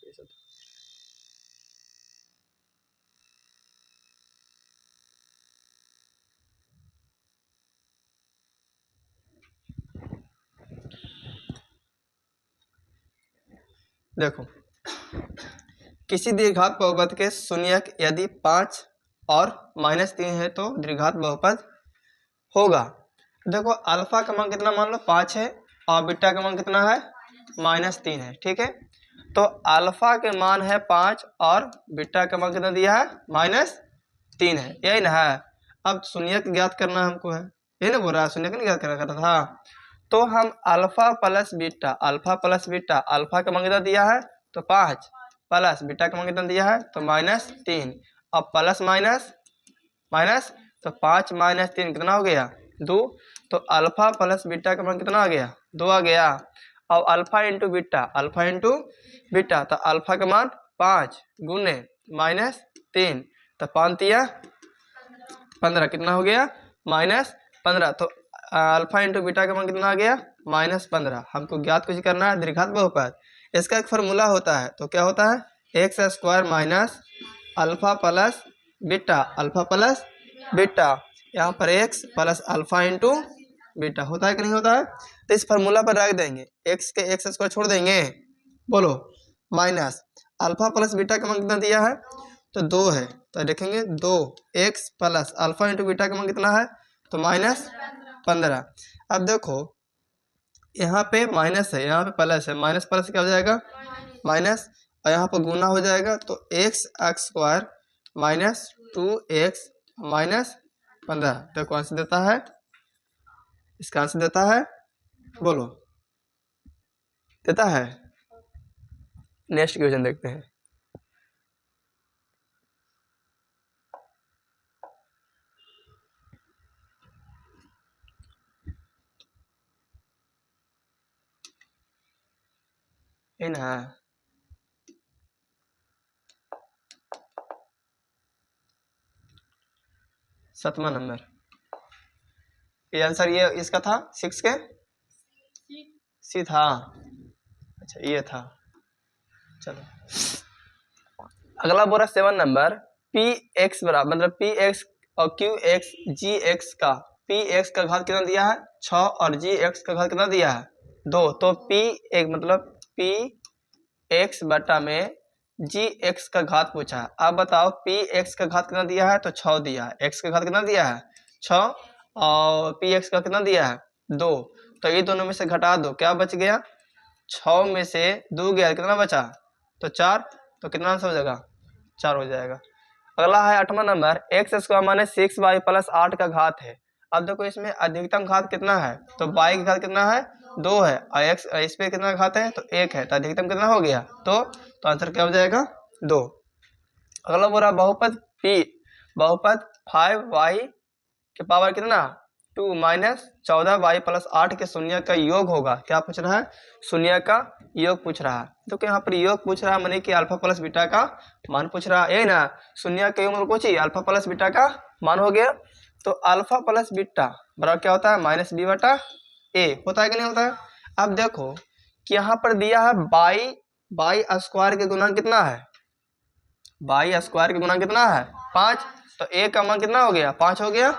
50%। देखो, किसी द्विघात बहुपद के शून्यक यदि 5 और -3 है तो द्विघात बहुपद होगा। देखो अल्फा का मान कितना मान लो 5 है और बीटा का मान कितना है -3 है, ठीक है। तो अल्फा के मान है 5 और बीटा का मान कितना दिया है -3 है, यही ना है। अब शून्यक ज्ञात करना हमको है, यही ना बोल रहा है, शून्यक नहीं ज्ञात करना था। तो हम अल्फा प्लस बीटा, अल्फा का मान कितना दिया है तो 5 प्लस बीटा का मान कितना दिया है तो -3। अब प्लस माइनस माइनस, तो 5 - 3 कितना हो गया 2। तो अल्फा प्लस बीटा का मान कितना आ गया 2 आ गया। अब अल्फा इंटू बीटा, तो अल्फा का मान 5 गुने -3, तो 5 या 15 कितना हो गया -15। तो अल्फा इंटू बीटा का मान कितना आ गया -15। हमको ज्ञात कुछ करना है द्विघात बहुपद। इसका एक फार्मूला होता है, तो क्या होता है x² minus alpha plus beta, यहाँ पर x plus alpha into beta होता है कि नहीं होता है। तो इस फार्मूला पर रख देंगे, x के x² छोड़ देंगे, बोलो माइनस अल्फा प्लस बीटा का मान कितना दिया है तो 2 है, तो देखेंगे 2x plus alpha into beta का मान कितना है तो -15। अब देखो यहाँ पे माइनस है, यहाँ पे प्लस है, माइनस प्लस क्या हो जाएगा माइनस, और यहाँ पर गुना हो जाएगा तो x² माइनस 2x माइनस 15। तो कौन सा देता है, इसका आंसर देता है, बोलो देता है। नेक्स्ट क्वेश्चन देखते हैं। इन है 7वां नंबर, ये आंसर ये इसका था 6 के सी था, अच्छा ये था। चलो अगला बोला 7 नंबर, px बराबर मतलब px और qx gx का px का घात कितना दिया है 6 और gx का घात कितना दिया है 2। तो p एक मतलब px बटा में gx का घात पूछा है। अब बताओ px का घात कितना दिया है तो 6 दिया है, x का घात कितना दिया है 6 और px का कितना दिया है 2। तो ये दोनों में से घटा दो, क्या बच गया 6 में से 2 गया, कितना बचा तो 4। तो कितना आंसर हो जाएगा 4 हो जाएगा। अगला है 8वां नंबर, x² माने 6y प्लस 8 का घात है। अब देखो इसमें अधिकतम घात कितना है तो y का घात कितना है 2 है और x इस पे कितना घात है तो 1 है, तो अधिकतम कितना हो गया तो आंसर क्या हो जाएगा 2। अगला बोला बहुपद p, बहुपद 5y के पावर कितना 2 माइनस 14y प्लस 8 के शून्य का योग होगा। क्या पूछ रहा है शून्य का योग पूछ रहा है। तो यहाँ पर योग पूछ रहा है माने कि अल्फा प्लस बीटा का मान पूछ रहा है, ना शून्य का योग मतलब कुछ ही अल्फा प्लस बीटा का मान हो गया। तो अल्फा प्लस बीटा बराबर क्या होता है -b बटा a, होता है कि नहीं होता है। अब देखो कि यहाँ पर दिया है बाई स्क्वायर के गुणा कितना है, बाई स्क्वायर के गुणा कितना है 5, तो a का मान कितना हो गया 5 हो गया।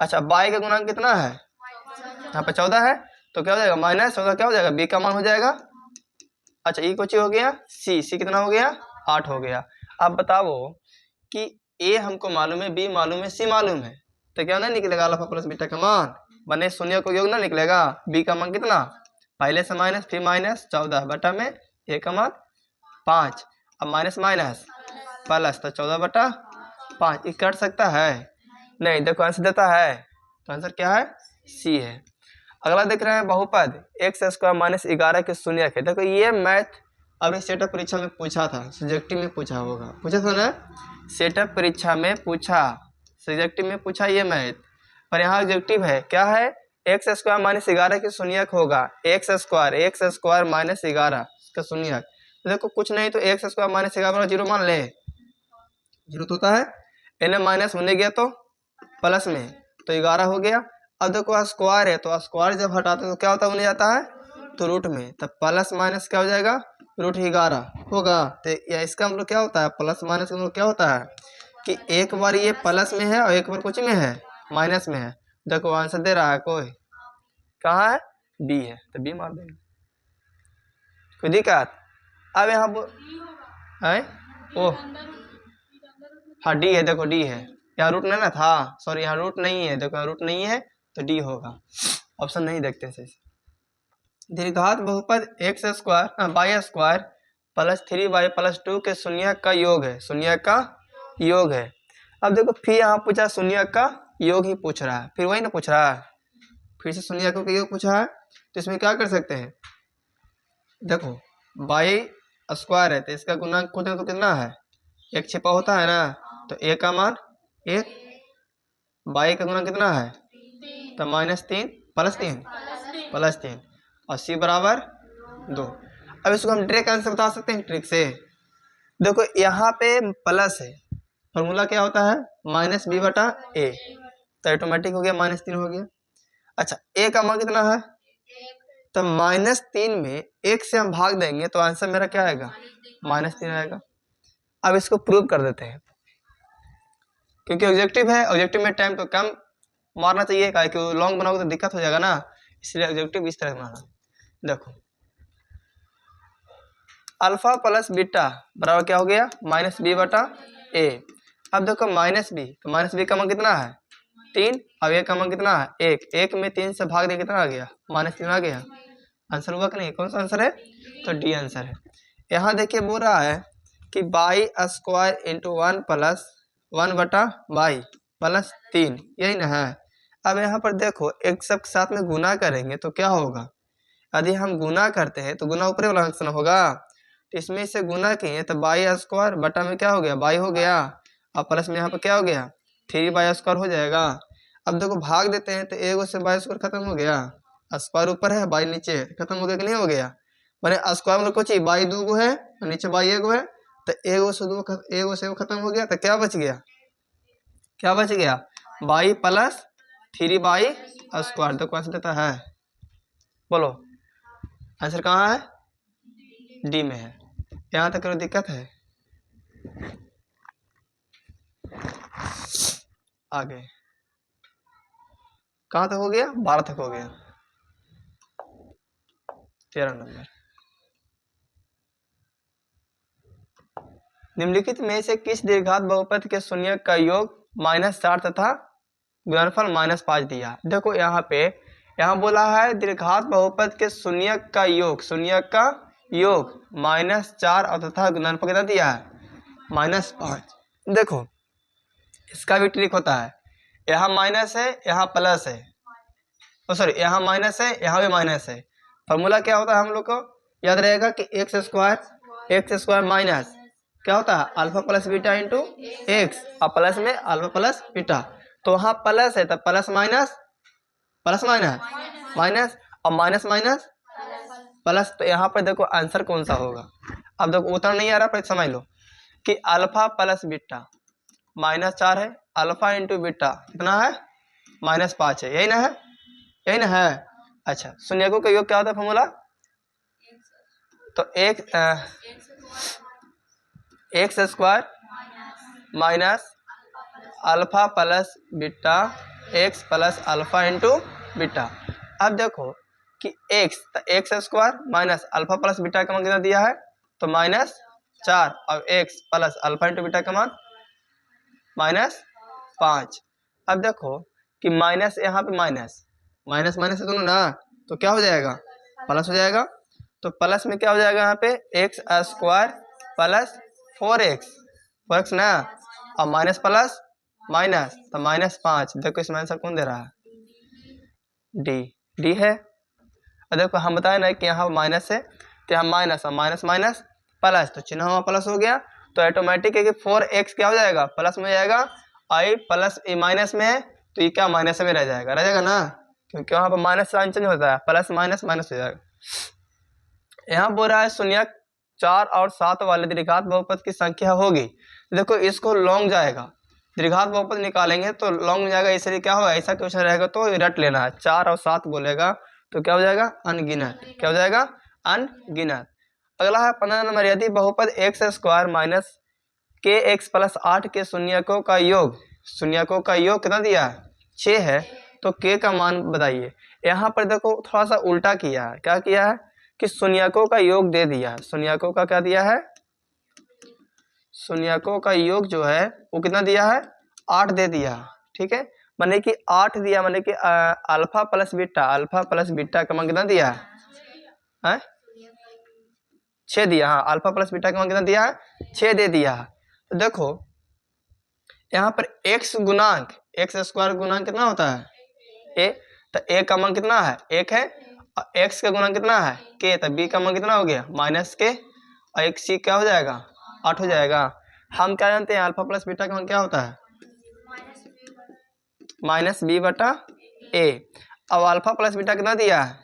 अच्छा बाई का गुणांक कितना है यहाँ पे 14 है, तो क्या हो जाएगा -14 क्या हो जाएगा b का मान हो जाएगा। अच्छा e कुछ हो गया c कितना हो गया 8 हो गया। अब बताओ कि a हमको मालूम है, b मालूम है, c मालूम है, तो क्या नहीं निकलेगा अल्फा प्लस बीटा का मान बने शून्य को योग ना निकलेगा। b का मान कितना पहले से माइनस फिर -14 बटा में a का मान 5, अब माइनस माइनस प्लस तो 14 बटा 5, ये कट सकता है नहीं। देखो आंसर देता है, तो आंसर क्या है सी है। अगला देख रहे हैं बहुपद x² माइनस 11 के शून्य है। देखो ये मैथ अभी सेटअप परीक्षा में पूछा था, सब्जेक्टिव में पूछा होगा, पूछा था ना सेटअप परीक्षा में पूछा, सब्जेक्टिव में पूछा ये मैथ, और यहाँ ऑब्जेक्टिव है क्या है x² माइनस 11 के शून्य होगा x² माइनस 11 का शून्य। देखो कुछ नहीं तो x² माइनस 11 जीरो मान ले, जीरो तो होता है, इन्हें माइनस होने गया तो प्लस में तो 11 हो गया। अब देखो स्क्वायर है तो स्क्वायर जब हटाते तो क्या होता है उन्हें जाता है तो रूट में, तब प्लस माइनस क्या हो जाएगा √11 होगा। तो या इसका मतलब क्या होता है, प्लस माइनस का मतलब क्या होता है कि एक बार ये प्लस में है और एक बार कुछ में है, माइनस में है। देखो आंसर दे रहा है कोई, कहाँ है, बी है, तो बी मार देंगे, कोई दिक्कत। अब यहाँ है ओ हाँ डी है, देखो डी है, यहाँ रूट नहीं ना था, सॉरी यहाँ रूट नहीं है, देखो यहाँ रूट नहीं है तो डी होगा, ऑप्शन नहीं देखते से। दीर्घात बहुपद X square Y square plus 3y plus 2 के शून्य का योग है, शून्य का योग है। अब देखो फिर यहाँ पूछा शून्य का योग ही पूछ रहा है, फिर वही ना पूछ रहा है, फिर से शून्य का योग पूछा है। तो इसमें क्या कर सकते हैं, देखो वाई स्क्वायर है तो इसका गुणांक खोजना तो कितना है, एक छिपा होता है ना, तो ए का मान एक, वाई का गुणांक कितना है, तो -3 प्लस 3 और सी बराबर 2। अब इसको हम डायरेक्ट आंसर बता सकते हैं ट्रिक से। देखो यहाँ पे प्लस है, फॉर्मूला क्या होता है -b/a, तो ऑटोमेटिक हो गया -3 हो गया। अच्छा ए का मान कितना है, तो -3 में 1 से हम भाग देंगे तो आंसर मेरा क्या आएगा, -3 आएगा। अब इसको प्रूव कर देते हैं, क्योंकि ऑब्जेक्टिव है, ऑब्जेक्टिव में टाइम तो कम मारना चाहिए, क्योंकि लॉन्ग बनाओगे तो दिक्कत हो जाएगा ना, इसलिए ऑब्जेक्टिव इस तरह बनाना। देखो अल्फा प्लस बीटा बराबर क्या हो गया, -b/a। अब देखो -b, तो -b का मान कितना है 3, अब a का मान कितना है 1, 1 में 3 से भाग दे कितना आ गया, -3 आ गया। आंसर हुआ कि नहीं, कौन सा आंसर है, तो डी आंसर है। यहाँ देखिए बोल रहा है कि Y square into 1 plus 1/y plus 3, यही ना है। अब यहाँ पर देखो एक सब के साथ में गुना करेंगे तो क्या होगा, यदि हम गुना करते हैं तो गुना ऊपर वाला अंश ना होगा, तो इसमें से गुना किए तो वाई स्क्वायर बटा में क्या हो गया, वाई हो गया, और प्लस में यहाँ पर क्या हो गया 3y² हो जाएगा। अब देखो भाग देते हैं तो एगो से वाई स्क्वायर खत्म हो गया, स्क्वायर ऊपर है वाई नीचे, खत्म हो गया कि नहीं हो गया, मैंने स्क्वायर मतलब कुछ ही वाई 2 गो है और नीचे वाई 1 गो है, तो एगो से 2 एगो से खत्म हो गया, तो क्या बच गया, क्या बच गया, वाई प्लस 3y²। तो कौन सा देता है, बोलो आंसर कहाँ है, डी में है। यहाँ तक कोई दिक्कत है, आगे कहाँ तक हो गया, 12 तक हो गया। 13 नंबर, निम्नलिखित में से किस दीर्घात बहुपद के शून्य का योग -4 तथा गुणनफल -5 दिया। देखो यहाँ पे यहाँ बोला है दीर्घात बहुपद के शून्य का योग, शून्य का योग -4 और तथा गुणनफल कितना दिया है -5। देखो इसका भी ट्रिक होता है, यहाँ माइनस है यहाँ प्लस है, सॉरी यहाँ माइनस है यहाँ भी माइनस है। फॉर्मूला क्या होता है हम लोग को याद रहेगा कि x² माइनस क्या होता है alpha plus beta into x, और प्लस में अल्फा प्लस बीटा, तो वहाँ प्लस है तो प्लस माइनस माइनस और माइनस माइनस प्लस, तो यहाँ पर देखो आंसर कौन सा होगा। अब देखो उत्तर नहीं आ रहा पर समझ लो कि अल्फा प्लस बीटा -4 है, अल्फा इंटू बीटा कितना है -5 है, यही ना है, यही ना है। अच्छा शून्यकों का योग क्या होता है फॉर्मूला, तो x² minus alpha plus beta x plus alpha into beta. अब देखो कि x² minus alpha plus beta का मान कितना दिया है, तो -4 और x plus alpha into beta का मान -5। अब देखो कि माइनस यहाँ पे माइनस माइनस है दोनों ना, तो क्या हो जाएगा प्लस हो जाएगा, तो प्लस में क्या हो जाएगा यहाँ पे x² प्लस 4x ना, और माइनस प्लस माइनस तो -5। देखो इसमें आंसर कौन दे रहा है, डी है। और देखो हम बताए ना कि यहाँ माइनस है तो यहाँ माइनस और माइनस माइनस प्लस, तो चिन्ह वहाँ प्लस हो गया, तो ऑटोमेटिक है कि 4x क्या हो जाएगा प्लस में जाएगा, आई प्लस ए माइनस में है तो ये क्या माइनस में रह जाएगा ना, क्योंकि वहाँ पर माइनस साइन चेंज होता है, प्लस माइनस माइनस हो जाएगा। यहाँ बोल रहा है शून्य 4 और 7 वाले दीर्घात बहुपद की संख्या होगी, देखो इसको लॉन्ग जाएगा, दीर्घात बहुपद निकालेंगे तो लॉन्ग जाएगा, इसलिए क्या होगा ऐसा क्वेश्चन रहेगा तो रट लेना है, 4 और 7 बोलेगा तो क्या हो जाएगा अनगिनत, क्या हो जाएगा अनगिनत। अगला है 15 नंबर, यदि बहुपद एक्स स्क्वायर माइनस के एक्स प्लस 8 के शून्यकों का योग, शून्यकों का योग कितना दिया है 6 है, तो के का मान बताइए। यहाँ पर देखो थोड़ा सा उल्टा किया है, क्या किया है कि शून्यकों का योग दे दिया है, शून्यकों का क्या दिया है, शून्यकों का योग जो है वो कितना दिया है 8 दे दिया, ठीक है। माने कि 8 दिया, माने कि alpha plus beta, alpha plus beta का मान कितना दिया है 6 दिया। हाँ, अल्फा प्लस बीटा का मान कितना दिया है 6 दे दिया। तो देखो यहाँ पर x गुणांक, एक्स स्क्वायर गुणांक कितना होता है a, तो a का मान कितना है 1 है, और x का गुणांक कितना है k, तो b का मान कितना हो गया माइनस के, और एक c क्या हो जाएगा 8 हो जाएगा। हम क्या जानते हैं अल्फा प्लस बीटा का मान क्या होता है माइनस b बटा a। अब अल्फा प्लस बीटा कितना दिया है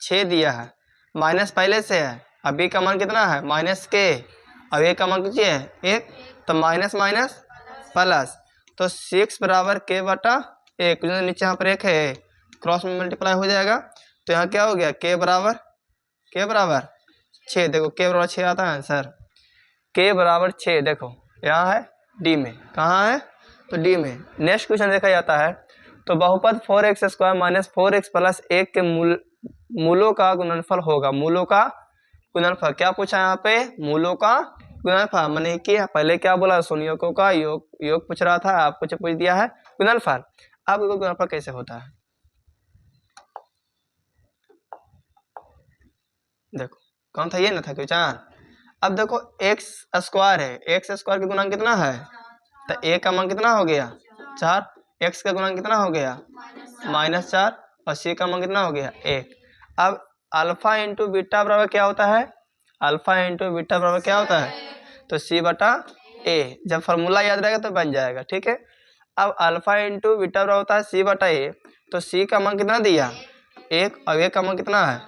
6 दिया है, माइनस पहले से है, अब b का मान कितना है माइनस के, अब a का मान कितना है 1, तो माइनस माइनस प्लस, तो 6 बराबर के बटा 1, नीचे यहाँ पर 1 है, क्रॉस में मल्टीप्लाई हो जाएगा, तो यहाँ क्या हो गया के बराबर 6। देखो के बराबर 6 आता है आंसर, के बराबर 6 देखो यहाँ है डी में, कहाँ है तो डी में। नेक्स्ट क्वेश्चन देखा जाता है, तो बहुपद 4x square minus 4x plus 1 के मूलों का गुणनफल होगा, मूलों का गुणनफल। क्या पूछा यहाँ पे मूलों का गुणनफल, माने कि पहले क्या बोला शून्यकों का योग पूछ रहा था, आपको पूछ दिया है गुणनफल। अब गुणनफल कैसे होता है देखो, कौन था ये ना था क्वेश्चन। अब देखो एक्स स्क्वायर है, एक्स स्क्वायर का गुणांक कितना है, तो ए का मान कितना हो गया 4, एक्स का गुणांक कितना हो गया -4, और सी का मान कितना हो गया 1। अब अल्फा इंटू बीटा बराबर क्या होता है, अल्फा इंटू बीटा बराबर क्या होता है, तो सी बटा ए। जब फार्मूला याद रहेगा तो बन जाएगा, ठीक है। अब अल्फा इंटू बीटा बराबर होता है सी बटा ए, तो सी का मान कितना दिया 1, और ए का मान कितना है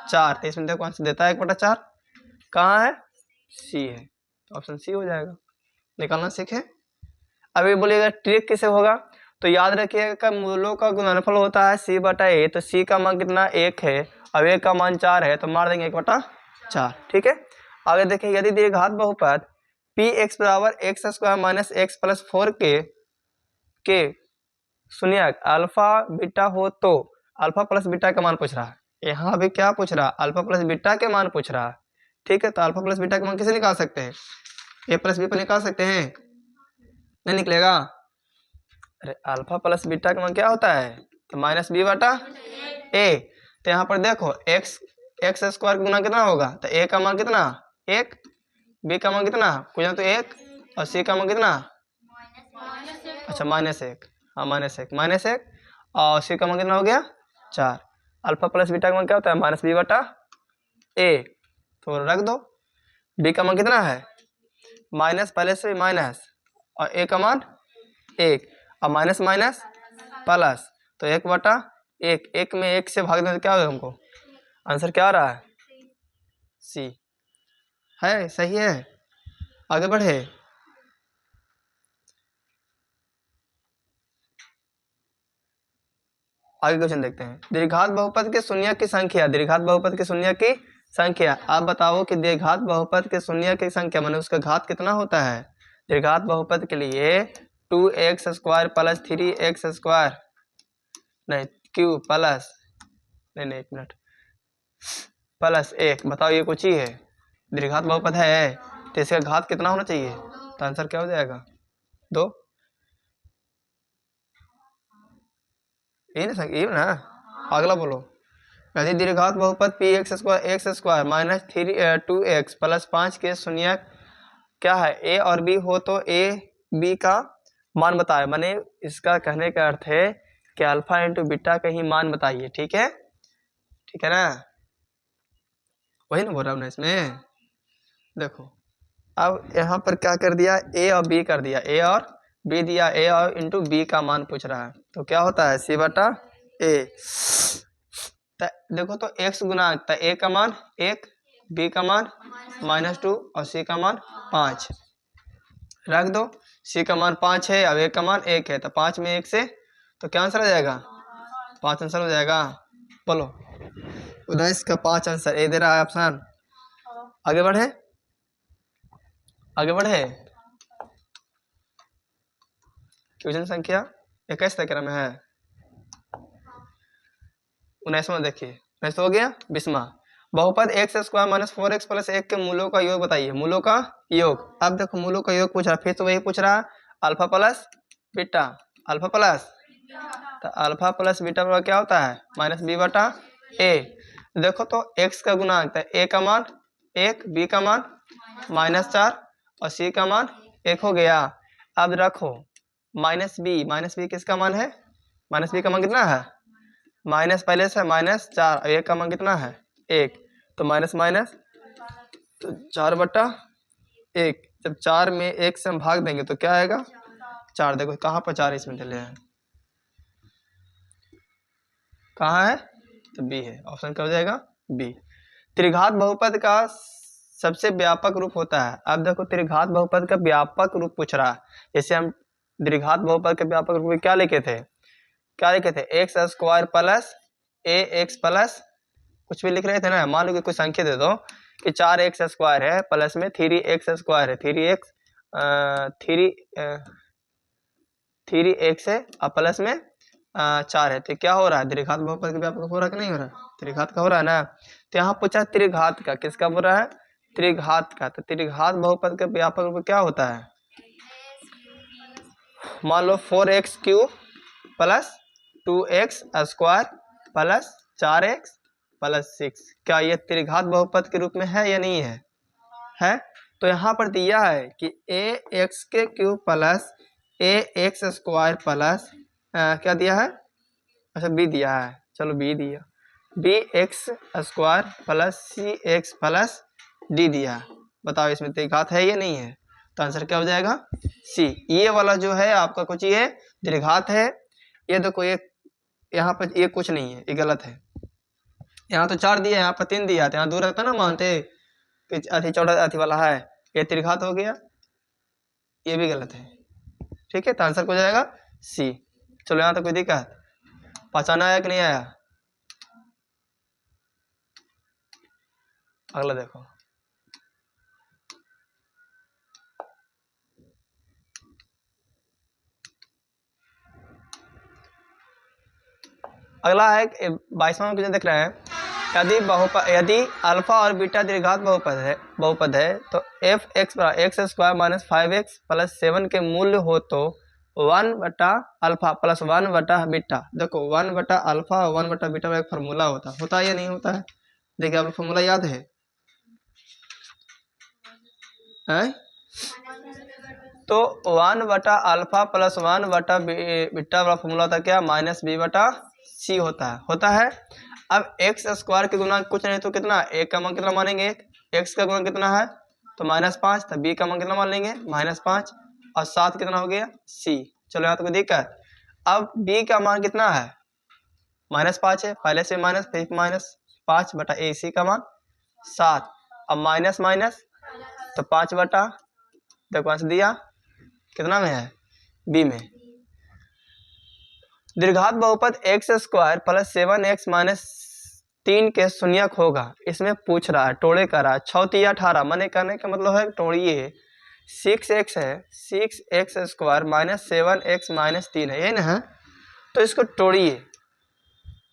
4, तो इसमें देखो आंसर देता है 1/4, कहाँ है सी है, तो ऑप्शन सी हो जाएगा। निकालना सीखे। अभी बोलिएगा ट्रिक कैसे होगा, तो याद रखिएगा मूलों का गुणनफल होता है सी बटा ए, तो सी का मान कितना 1 है, अब ए का मान 4 है, तो मार देंगे 1/4, ठीक है। आगे देखिए, यदि द्विघात बहुपद पी एक्स बराबर x square minus x plus 4 के शून्यक अल्फा बीटा हो, तो अल्फा प्लस बीटा का मान पूछ रहा है। यहाँ भी क्या पूछ रहा है अल्फा प्लस बीटा के मान पूछ रहा है, ठीक है। तो अल्फा प्लस बीटा का मान कैसे निकाल सकते हैं, ए प्लस बी पर निकाल सकते हैं, नहीं निकलेगा। अरे अल्फा प्लस बीटा का मान क्या होता है, तो माइनस बी बटा ए। तो यहाँ पर देखो एक्स स्क्वायर का गुना कितना होगा, तो ए का मान कितना 1, बी का मान कितना कुछ तो 1, और सी का मान कितना अच्छा -1, हाँ -1, और सी का मान कितना हो गया 4। अल्फा प्लस बीटा का मान क्या होता है माइनस बी बटा ए, तो रख दो। बी का मान कितना है माइनस, पहले से माइनस, और ए का मान 1, और माइनस माइनस प्लस, तो 1/1, 1 में 1 से भाग दें तो क्या होगा हमको, आंसर क्या आ रहा है सी है, सही है। आगे बढ़े, आगे क्वेश्चन देखते हैं। द्विघात बहुपद के शून्य की संख्या, द्विघात बहुपद के शून्य की संख्या, आप बताओ कि द्विघात बहुपद के शून्य की संख्या माने उसका घात कितना होता है। द्विघात बहुपद के लिए 2x square plus 3x square, नहीं क्यू प्लस, नहीं एक मिनट, प्लस 1, बताओ ये कुछ ही है, द्विघात बहुपद है, तो इसका घात कितना होना चाहिए, तो आंसर क्या हो जाएगा 2। ये ना, अगला बोलो। यदि द्विघात बहुपद P x square minus 2x plus 5 के शून्य क्या है ए और बी हो, तो ए बी का मान बताए, माने इसका कहने का अर्थ है कि अल्फा इंटू बीटा का ही मान बताइए, ठीक है ना, वही ना बोल रहा हूँ ना इसमें। देखो अब यहाँ पर क्या कर दिया, ए और बी कर दिया, ए और बी दिया, ए और इंटू बी का मान पूछ रहा है, तो क्या होता है सी बटा ए। देखो तो एक्स गुना, तो ए का मान 1, बी का मान -2, और सी का मान 5 रख दो। सी का मान 5 है, अब ए का मान 1 है, तो 5 में 1 से, तो क्या आंसर हो जाएगा 5 आंसर हो जाएगा। बोलो 19 का 5 आंसर ए दे रहा है ऑप्शन, आगे बढ़े, आगे बढ़े। क्वेश्चन संख्या 21 तक में है। 19वां देखिए, 19 हो गया। 20वां, बहुपद X square minus 4x plus 1 के मूलों का योग बताइए। मूलों का योग। अब देखो मूलों का योग पूछ रहा, फिर तो वही पूछ रहा, alpha plus beta, alpha plus, तो अल्फा प्लस बीटा बराबर क्या होता है, माइनस बी बटा ए। देखो तो x का गुणांक है, a का मान 1, b का मान -4 और c का मान 1 हो गया। अब रखो माइनस बी किसका मान है, माइनस बी का मान कितना है, माइनस पहले से -4 और 1 का मान कितना है 1, तो माइनस माइनस तो 4/1। जब 4 में 1 से हम भाग देंगे तो क्या आएगा 4। देखो कहाँ पर 4 इसमें डले हैं, कहाँ है, तो बी है, ऑप्शन क्या हो जाएगा बी। त्रिघात बहुपद का सबसे व्यापक रूप होता है। अब देखो त्रिघात बहुपद का व्यापक रूप पूछ रहा है। जैसे हम द्विघात बहुपद के व्यापक रूप में क्या लिखे थे, क्या लिखे थे, एक्स स्क्वायर प्लस ए एक्स प्लस कुछ भी लिख रहे थे ना। मान लो कि कोई संख्या दे दो कि 4x स्क्वायर है प्लस में 3x स्क्वायर है, 3x है और प्लस में 4 है, तो क्या हो रहा है, द्विघात बहुपद के व्यापक हो रहा है कि नहीं हो रहा है, त्रिघात का हो रहा है ना। तो यहाँ पूछा त्रिघात का, किसका बोल रहा है, त्रिघात का। तो त्रिघात बहुपद के व्यापक रूप क्या होता है, मान लो 4x³ plus 2x square plus 4x plus 6। क्या ये त्रिघात बहुपद के रूप में है या नहीं है, है। तो यहाँ पर दिया है कि ax³ plus ax square plus क्या दिया है, अच्छा b दिया है, चलो b दिया, bx square plus cx plus d दिया। बताओ इसमें त्रिघात है या नहीं है, तो आंसर क्या हो जाएगा सी। ये वाला जो है आपका कुछ ये त्रिघात है। ये देखो ये यहाँ पर ये कुछ नहीं है, ये गलत है। यहाँ तो 4 दिया, यहाँ पर 3 दिया, यहाँ दूर रहता ना, मानते कि अति चौड़ा अति वाला है, ये त्रिघात हो गया, ये भी गलत है। ठीक है, तो आंसर हो जाएगा सी। चलो यहाँ तक कोई दिक्कत, पहचाना आया कि नहीं आया। अगला देखो, अगला है 22वां क्वेश्चन देख रहे हैं। यदि अल्फा और बीटा द्विघात बहुपद है तो F x square minus 5x plus 7 के मूल्य हो तो 1/अल्फा प्लस 1/बीटा। देखो 1/अल्फा और 1/बीटा में एक फार्मूला होता है या नहीं होता है, देखिए आपको फार्मूला याद है, तो 1/अल्फा प्लस 1/बीटा वाला फॉर्मूला होता है क्या, -b/c होता है। अब एक्स स्क्वायर के गुणांक कुछ नहीं तो कितना, एक का मान कितना मानेंगे, एक्स का गुणांक कितना है तो -5, तो बी का मान कितना मान लेंगे -5 और 7 कितना हो गया c। चलो यहाँ तो कोई दिक्कत। अब b का मान कितना है -5 है, पहले से माइनस फिर -5/ac का मान 7, अब माइनस माइनस तो 5 बटा, देखो आंसर दिया कितना में है बी में। द्विघात बहुपद X square plus 7x minus 3 के शून्यक होगा। इसमें पूछ रहा है, टोड़े कर रहा है, 6 18 मने करने का मतलब है तोड़िए, 6x है, 6x square minus 7x minus 3 है, ये ना है, तो इसको तोड़िए।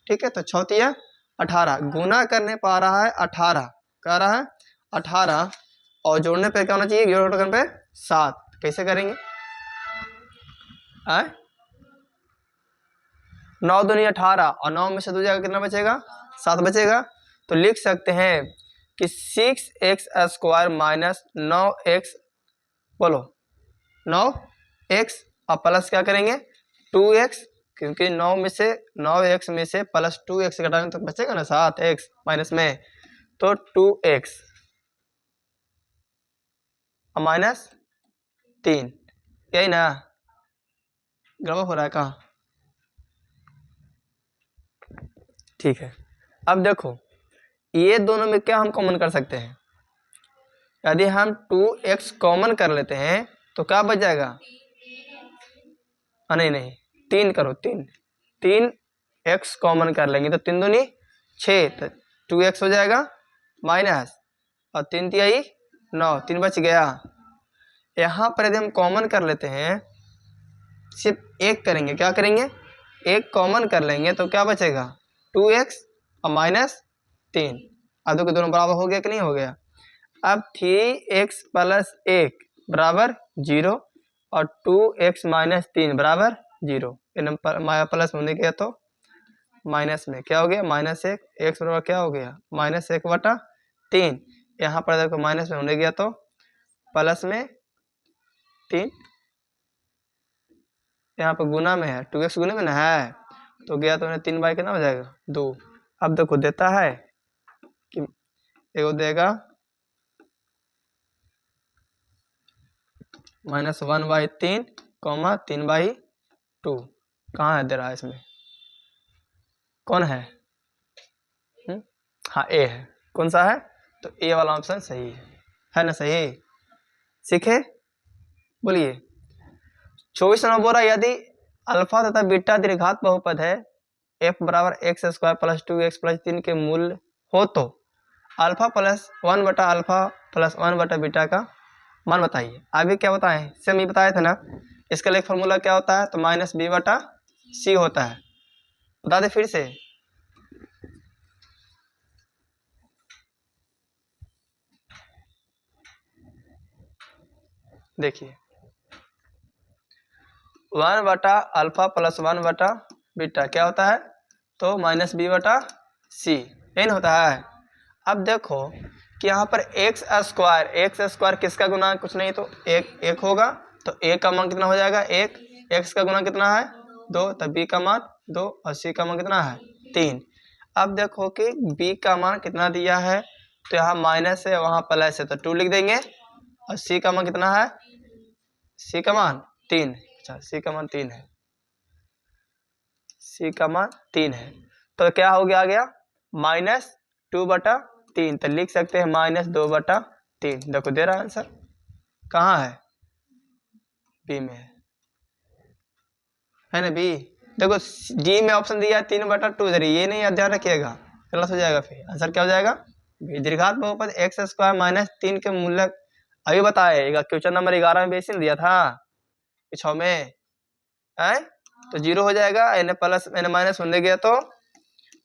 ठीक है, तो 6 18 गुना करने पा रहा है 18, कह रहा है 18 और जोड़ने पे क्या होना चाहिए, जोड़ने पे 7। कैसे करेंगे, 9 दूनी 18 और 9 में से 2 जाएगा कितना बचेगा 7 बचेगा। तो लिख सकते हैं कि 6x स्क्वायर माइनस 9x, बोलो 9x और प्लस क्या करेंगे 2x, क्योंकि 9x में से प्लस 2x घटाएंगे तो बचेगा ना 7x माइनस में, तो 2x और माइनस 3, यही ना, गड़बड़ हो रहा है कहाँ, ठीक है। अब देखो ये दोनों में क्या हम कॉमन कर सकते हैं, यदि हम 2x कॉमन कर लेते हैं तो क्या बच जाएगा, नहीं 3 करो, 3x कॉमन कर लेंगे तो 3 दूनी 6, तो 2x हो जाएगा माइनस और 3 तिहाई 9, 3 बच गया। यहाँ पर यदि हम कॉमन कर लेते हैं, सिर्फ एक करेंगे, क्या करेंगे, एक कॉमन कर लेंगे तो क्या बचेगा 2x और -3। अब देखो दोनों बराबर हो गया कि नहीं हो गया। अब 3x + 1 बराबर 0 और 2x - 3 बराबर 0। माया प्लस होने गया तो माइनस में क्या हो गया -1, x बराबर क्या हो गया -1/3। यहाँ पर देखो माइनस में होने गया तो प्लस में 3, यहाँ पर गुना में है, 2x गुने में ना है तो गया तो 3 बाई कितना हो जाएगा 2। अब देखो देता है कि एगो देगा -1/3, 3/2। कहाँ है दे रहा है इसमें, कौन है? हाँ ए है। कौन सा है? तो ए वाला ऑप्शन सही है ना, सही। सीखे, बोलिए। 24 नंबर बोला यदि अल्फा तथा बीटा द्विघात बहुपद है f बराबर x² + 2x + 3 के मूल्य हो तो अल्फा प्लस 1/अल्फा प्लस 1/बीटा का मान बताइए। आगे क्या बताएं, सेम ये बताया था ना। इसका लिए फॉर्मूला क्या होता है, तो -b/c होता है। बता दे फिर से। देखिए 1/अल्फा प्लस 1/बीटा क्या होता है, तो -b/c यही होता है। अब देखो कि यहाँ पर x² किसका गुना, कुछ नहीं तो एक होगा, तो a का मान कितना हो जाएगा 1, x का गुना कितना है 2, तब b का मान 2 और c का मान कितना है 3। अब देखो कि b का मान कितना दिया है, तो यहाँ माइनस है वहाँ प्लस है तो 2 लिख देंगे, और c का मान कितना है, c का मान 3। अच्छा c का मान 3 है, c का मान 3 है, तो क्या हो गया, आ गया -2/3, तो लिख सकते हैं -2/3। देखो दे रहा है आंसर, कहाँ है, बी में है ना, बी। देखो डी में ऑप्शन दिया 3/2, इधर ये नहीं ध्यान रखिएगा, गलत हो जाएगा, फिर आंसर क्या हो जाएगा बी। दीर्घात बहुपद x² - 3 के मूल्य अभी बताएगा, क्वेश्चन नंबर 11 में बेसिन दिया था, 6 में है तो 0 हो जाएगा, यानी प्लस यानी माइनस होने गया तो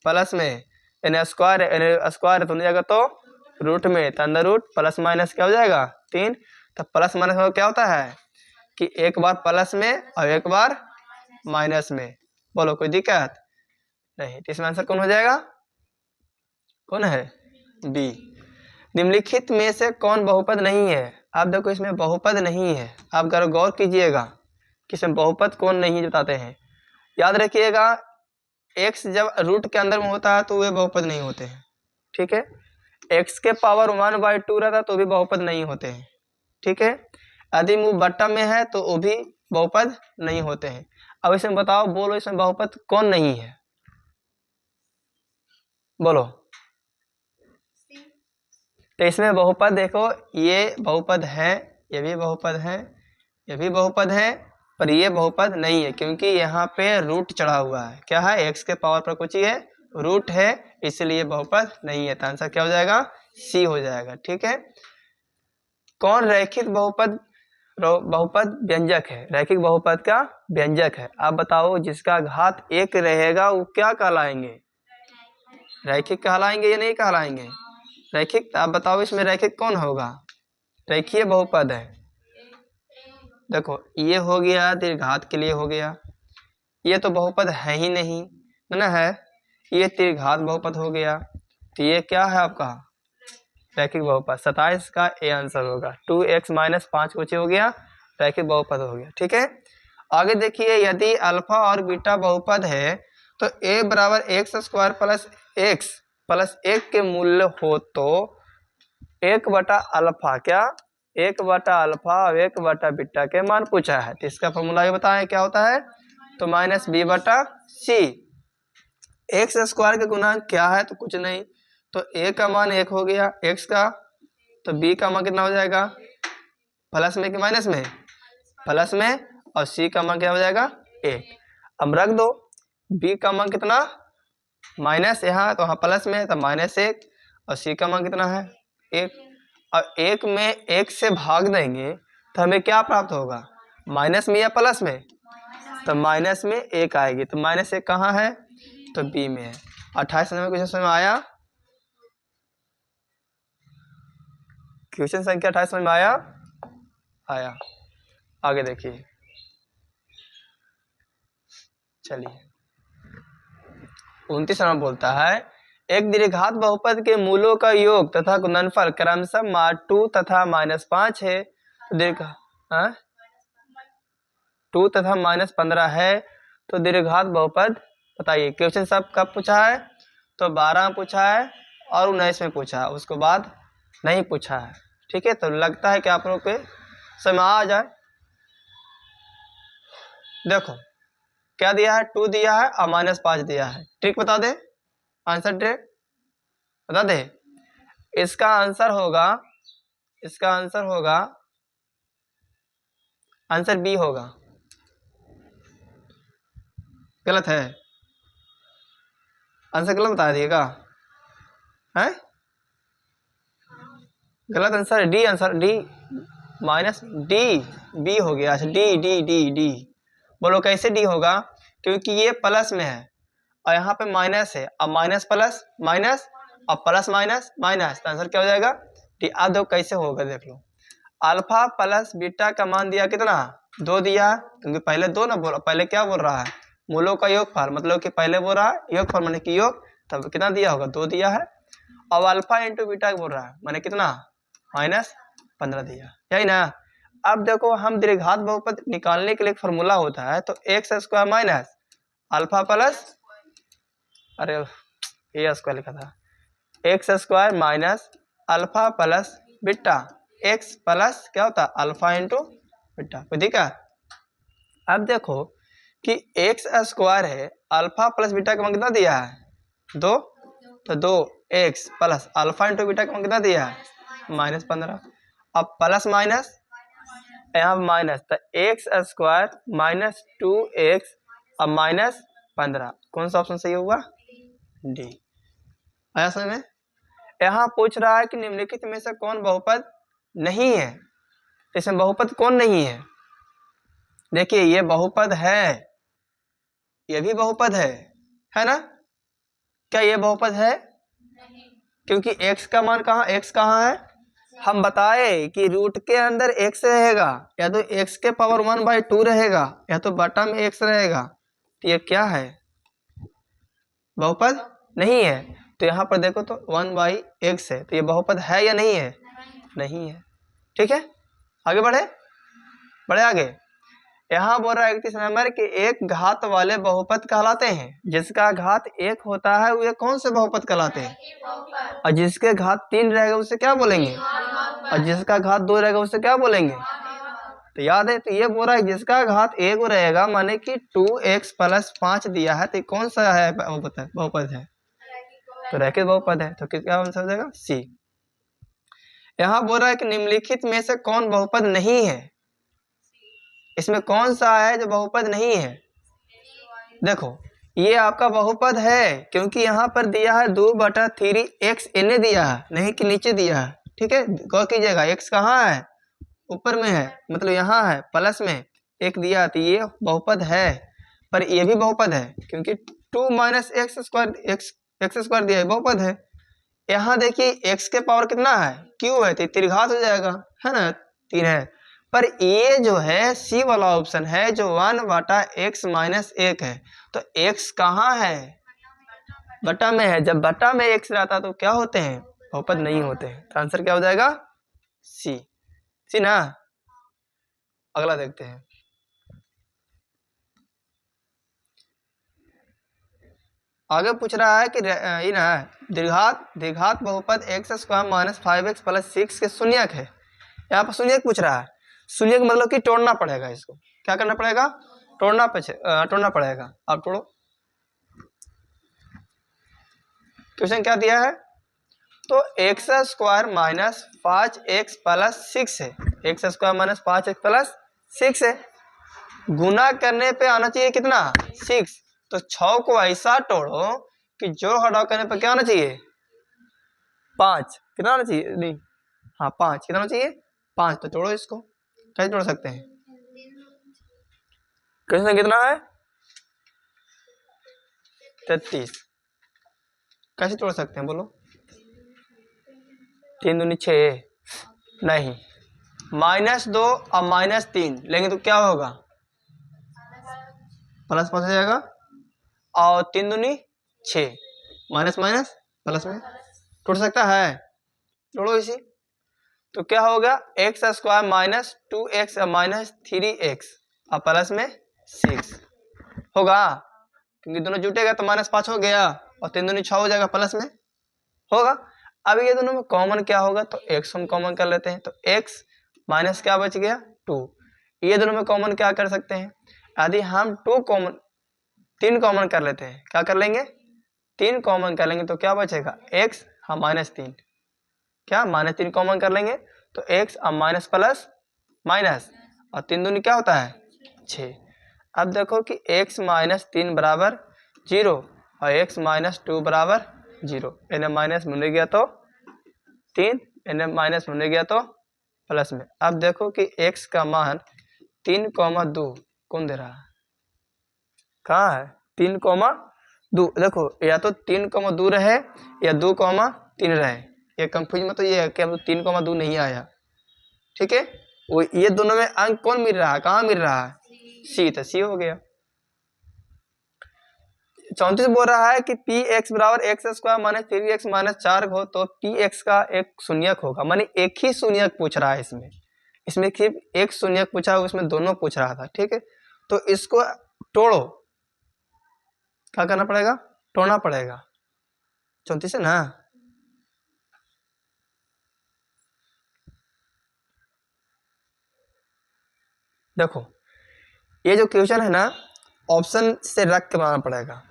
प्लस में, यानी स्क्वायर होने जाएगा तो रूट में, तो अंदर रूट प्लस माइनस क्या हो जाएगा 3। तो प्लस माइनस में क्या होता है कि एक बार प्लस में और एक बार माइनस में। बोलो कोई दिक्कत नहीं, तो इसमें आंसर कौन हो जाएगा, कौन है बी। निम्नलिखित में से कौन बहुपद नहीं है। आप देखो इसमें बहुपद नहीं है, आप अगर गौर कीजिएगा कि इसमें बहुपद कौन नहीं बताते हैं। याद रखिएगा x जब रूट के अंदर में होता है तो वे बहुपद नहीं होते हैं, ठीक है। x के पावर 1/2 रहता तो भी बहुपद नहीं होते हैं, ठीक है। यदि मुँह बट्टा में है तो वो भी बहुपद नहीं होते हैं। अब इसमें बताओ, बोलो इसमें बहुपद कौन नहीं है, बोलो। तो इसमें बहुपद देखो, ये बहुपद है, ये भी बहुपद है, ये भी बहुपद है, पर ये बहुपद नहीं है क्योंकि यहाँ पे रूट चढ़ा हुआ है। क्या है, x के पावर पर कुछ ही है, रूट है, इसलिए बहुपद नहीं है। तो आंसर क्या हो जाएगा, सी हो जाएगा, ठीक है। कौन रैखिक बहुपद व्यंजक है, रैखिक बहुपद का व्यंजक है। आप बताओ जिसका घात 1 रहेगा वो क्या कहलाएंगे, रैखिक कहलाएंगे या नहीं कहलाएंगे, रैखिक। आप बताओ इसमें रैखिक कौन होगा, रैखिक बहुपद है। देखो ये हो गया दीर्घात के लिए हो गया, ये तो बहुपद है ही नहीं ना, है ये दीर्घात बहुपद हो गया, तो ये क्या है आपका रैखिक बहुपद। 27 का ए आंसर होगा। 2x - 5 कुछ हो गया, रैखिक बहुपद हो गया, ठीक है। आगे देखिए, यदि अल्फा और बीटा बहुपद है तो a बराबर x² + x + 1 के मूल्य हो तो 1/अल्फा क्या, 1/अल्फा और 1/बीटा के मान पूछा है। तो इसका फॉर्मूला ये बताएं क्या होता है, तो -b/c। x² का गुणांक क्या है, तो कुछ नहीं, तो a का मान 1 हो गया x का, तो b का मान कितना हो जाएगा, प्लस में कि माइनस में, प्लस में, और c का मान क्या हो जाएगा 1। अब रख दो b का मान कितना, माइनस, यहाँ तो हाँ प्लस में तो -1, और c का मान कितना है 1। और 1 में 1 से भाग देंगे तो हमें क्या प्राप्त होगा, माइनस में या प्लस में, तो माइनस में 1 आएगी। तो -1 कहाँ है, तो बी में है। 28 नंबर क्वेश्चन समझ में आया, क्वेश्चन संख्या 28 समझ में आया। आगे देखिए, चलिए 29 नंबर बोलता है एक द्विघात बहुपद के मूलों का योग तथा गुणनफल क्रमशः -2 तथा -5 है। तो 2 तथा -15 है, तो द्विघात बहुपद बताइए। क्वेश्चन सब कब पूछा है, तो 12 में पूछा है और 19 में पूछा है, उसके बाद नहीं पूछा है। ठीक है, तो लगता है कि आप लोग के समझ आ जाए। देखो क्या दिया है, 2 दिया है और -5 दिया है। ट्रिक बता दे, आंसर ट्रिक बता दे। इसका आंसर होगा आंसर बी होगा। गलत है, आंसर गलत बता दिएगा है, गलत answer D, answer D -D, B हो गया। अच्छा डी डी डी डी, बोलो कैसे डी होगा, क्योंकि ये प्लस में है और यहाँ पे माइनस है, अब माइनस प्लस माइनस और प्लस माइनस माइनस, तो आंसर क्या हो जाएगा डी। अब देखो कैसे होगा, देख लो। अल्फा प्लस बीटा का मान दिया कितना, 2 दिया, क्योंकि पहले 2 ना बोला, पहले क्या बोल रहा है, मूलों का योगफल, मतलब कि पहले बोल रहा है योगफल माने कि योग, तब कितना दिया होगा 2 दिया है। अब अल्फा इंटू बीटा बोल रहा है माने कितना, -15 दिया, यही ना। अब देखो हम द्विघात बहुपद निकालने के लिए फॉर्मूला होता है, तो x square minus alpha plus, अरे ये स्क्वायर लिखा था, x square minus alpha plus beta, x plus क्या होता है अल्फा इंटू बीटा, कोई दिक्कत। अब देखो कि एक्स स्क्वायर है, अल्फा प्लस बीटा का मान कितना दिया है 2, तो 2 x plus alpha into beta का मान कितना दिया है -15। अब प्लस माइनस यहाँ माइनस, तो एक्स स्क्वायर -2x अब -15, कौन सा ऑप्शन सही होगा, डी। आया समझ में। यहाँ पूछ रहा है कि निम्नलिखित में से कौन बहुपद नहीं है, इसमें बहुपद कौन नहीं है। देखिए ये बहुपद है, ये भी बहुपद है ना, क्या ये बहुपद है, क्योंकि x का मान कहाँ, x कहाँ है, हम बताए कि रूट के अंदर x रहेगा, या तो x के पावर 1/2 रहेगा, या तो बटा में x रहेगा, तो ये क्या है, बहुपद नहीं है। तो यहाँ पर देखो तो 1/x है, तो ये बहुपद है या नहीं है, नहीं है। ठीक है, आगे बढ़े आगे। यहाँ बोल रहा है 31 नंबर कि एक घात वाले बहुपद कहलाते हैं, जिसका घात 1 होता है वे कौन से बहुपद कहलाते हैं, और जिसके घात 3 रहेगा उसे क्या बोलेंगे, और जिसका घात 2 रहेगा उसे क्या बोलेंगे। तो याद है, तो ये बोल रहा है जिसका घात 1 रहेगा माने कि 2x + 5 दिया है, तो कौन सा है बहुपद है, तो रैखिक बहुपद है। तो क्या आंसर हो जाएगा सी। यहाँ बोल रहा है कि निम्नलिखित में से कौन बहुपद नहीं है, इसमें कौन सा है जो बहुपद नहीं है। देखो ये आपका बहुपद है, क्योंकि यहाँ पर दिया है 2/3x इन्हें दिया है, नहीं कि नीचे दिया है। ठीक है, गौर कीजिएगा, x कहाँ है, ऊपर में है, मतलब यहाँ है प्लस में 1 दिया, तो ये बहुपद है। पर ये भी बहुपद है, क्योंकि 2 - x स्क्वायर दिया है, बहुपद है। यहाँ देखिए x के पावर कितना है, q है, तो त्रिघात हो जाएगा, है ना, 3 है। पर ये जो है सी वाला ऑप्शन है जो 1/x - 1 है, तो x कहाँ है, बटा में है। जब बटा में x रहता तो क्या होते हैं, बहुपद नहीं होते हैं। तो आंसर क्या हो जाएगा सी ना। अगला देखते हैं, आगे पूछ रहा है कि ये ना द्विघात बहुपद x² - 5x + 6 के शून्यक है। यहाँ पर शून्यक पूछ रहा है, शून्यक मतलब कि तोड़ना पड़ेगा, इसको क्या करना पड़ेगा, तोड़ना पड़ेगा। अब तोड़ो, क्वेश्चन क्या दिया है, तो x² - 5x + 6 है, x² - 5x + 6 है, गुना करने पे आना चाहिए कितना 6, तो 6 को ऐसा तोड़ो कि जोड़ घटाव करने पर क्या आना चाहिए 5, कितना आना चाहिए, नहीं हाँ 5 कितना चाहिए 5, तो जोड़ो इसको। कैसे जोड़ सकते हैं, क्वेश्चन कितना है 33, कैसे जोड़ सकते हैं बोलो। 3 दूनी 6, नहीं -2 और -3 लेंगे तो क्या होगा, प्लस हो जाएगा, और 3 दूनी 6, माइनस माइनस प्लस में टूट सकता है, जोड़ो इसी। तो क्या होगा एक्स स्क्वायर -2x -3x और प्लस में 6 होगा, क्योंकि दोनों जुटेगा तो -5 हो गया और 3 दूनी 6 हो जाएगा, प्लस में होगा। अब ये दोनों में कॉमन क्या होगा, तो x हम कॉमन कर लेते हैं, तो x माइनस क्या बच गया 2। ये दोनों में कॉमन क्या कर सकते हैं, यदि हम 3 कॉमन कर लेते हैं, क्या कर लेंगे 3 कॉमन कर लेंगे तो क्या बचेगा x, हाँ -3, क्या -3 कॉमन कर लेंगे तो x और माइनस प्लस माइनस, और 3 दूनी क्या होता है 6। अब देखो कि x -3 बराबर 0 और x -2 बराबर 0, इन्हें माइनस में गया तो 3, इन्हें माइनस में गया तो प्लस में। अब देखो कि x का मान 3,2 कौन दे रहा है, कहाँ है 3,2, देखो या तो 3,2 रहे या 2,3 रहे, ये कंफ्यूज मत तो ये है कि अब 3,2 नहीं आया, ठीक है। वो ये दोनों में अंक कौन मिल रहा है, कहाँ मिल रहा है सी, तो सी हो गया। 34 बोल रहा है कि पी एक्स बराबर एक्स स्क्वायर -3x -4 हो तो पी एक्स का एक शून्यक होगा, माने एक ही शून्यक पूछ रहा है इसमें सिर्फ एक शून्यक पूछा है, उसमें दोनों पूछ रहा था, ठीक है। तो इसको तोड़ो, क्या करना पड़ेगा, तोड़ना पड़ेगा 34 है ना। देखो ये जो क्वेश्चन है ना, ऑप्शन से रख के बनाना पड़ेगा,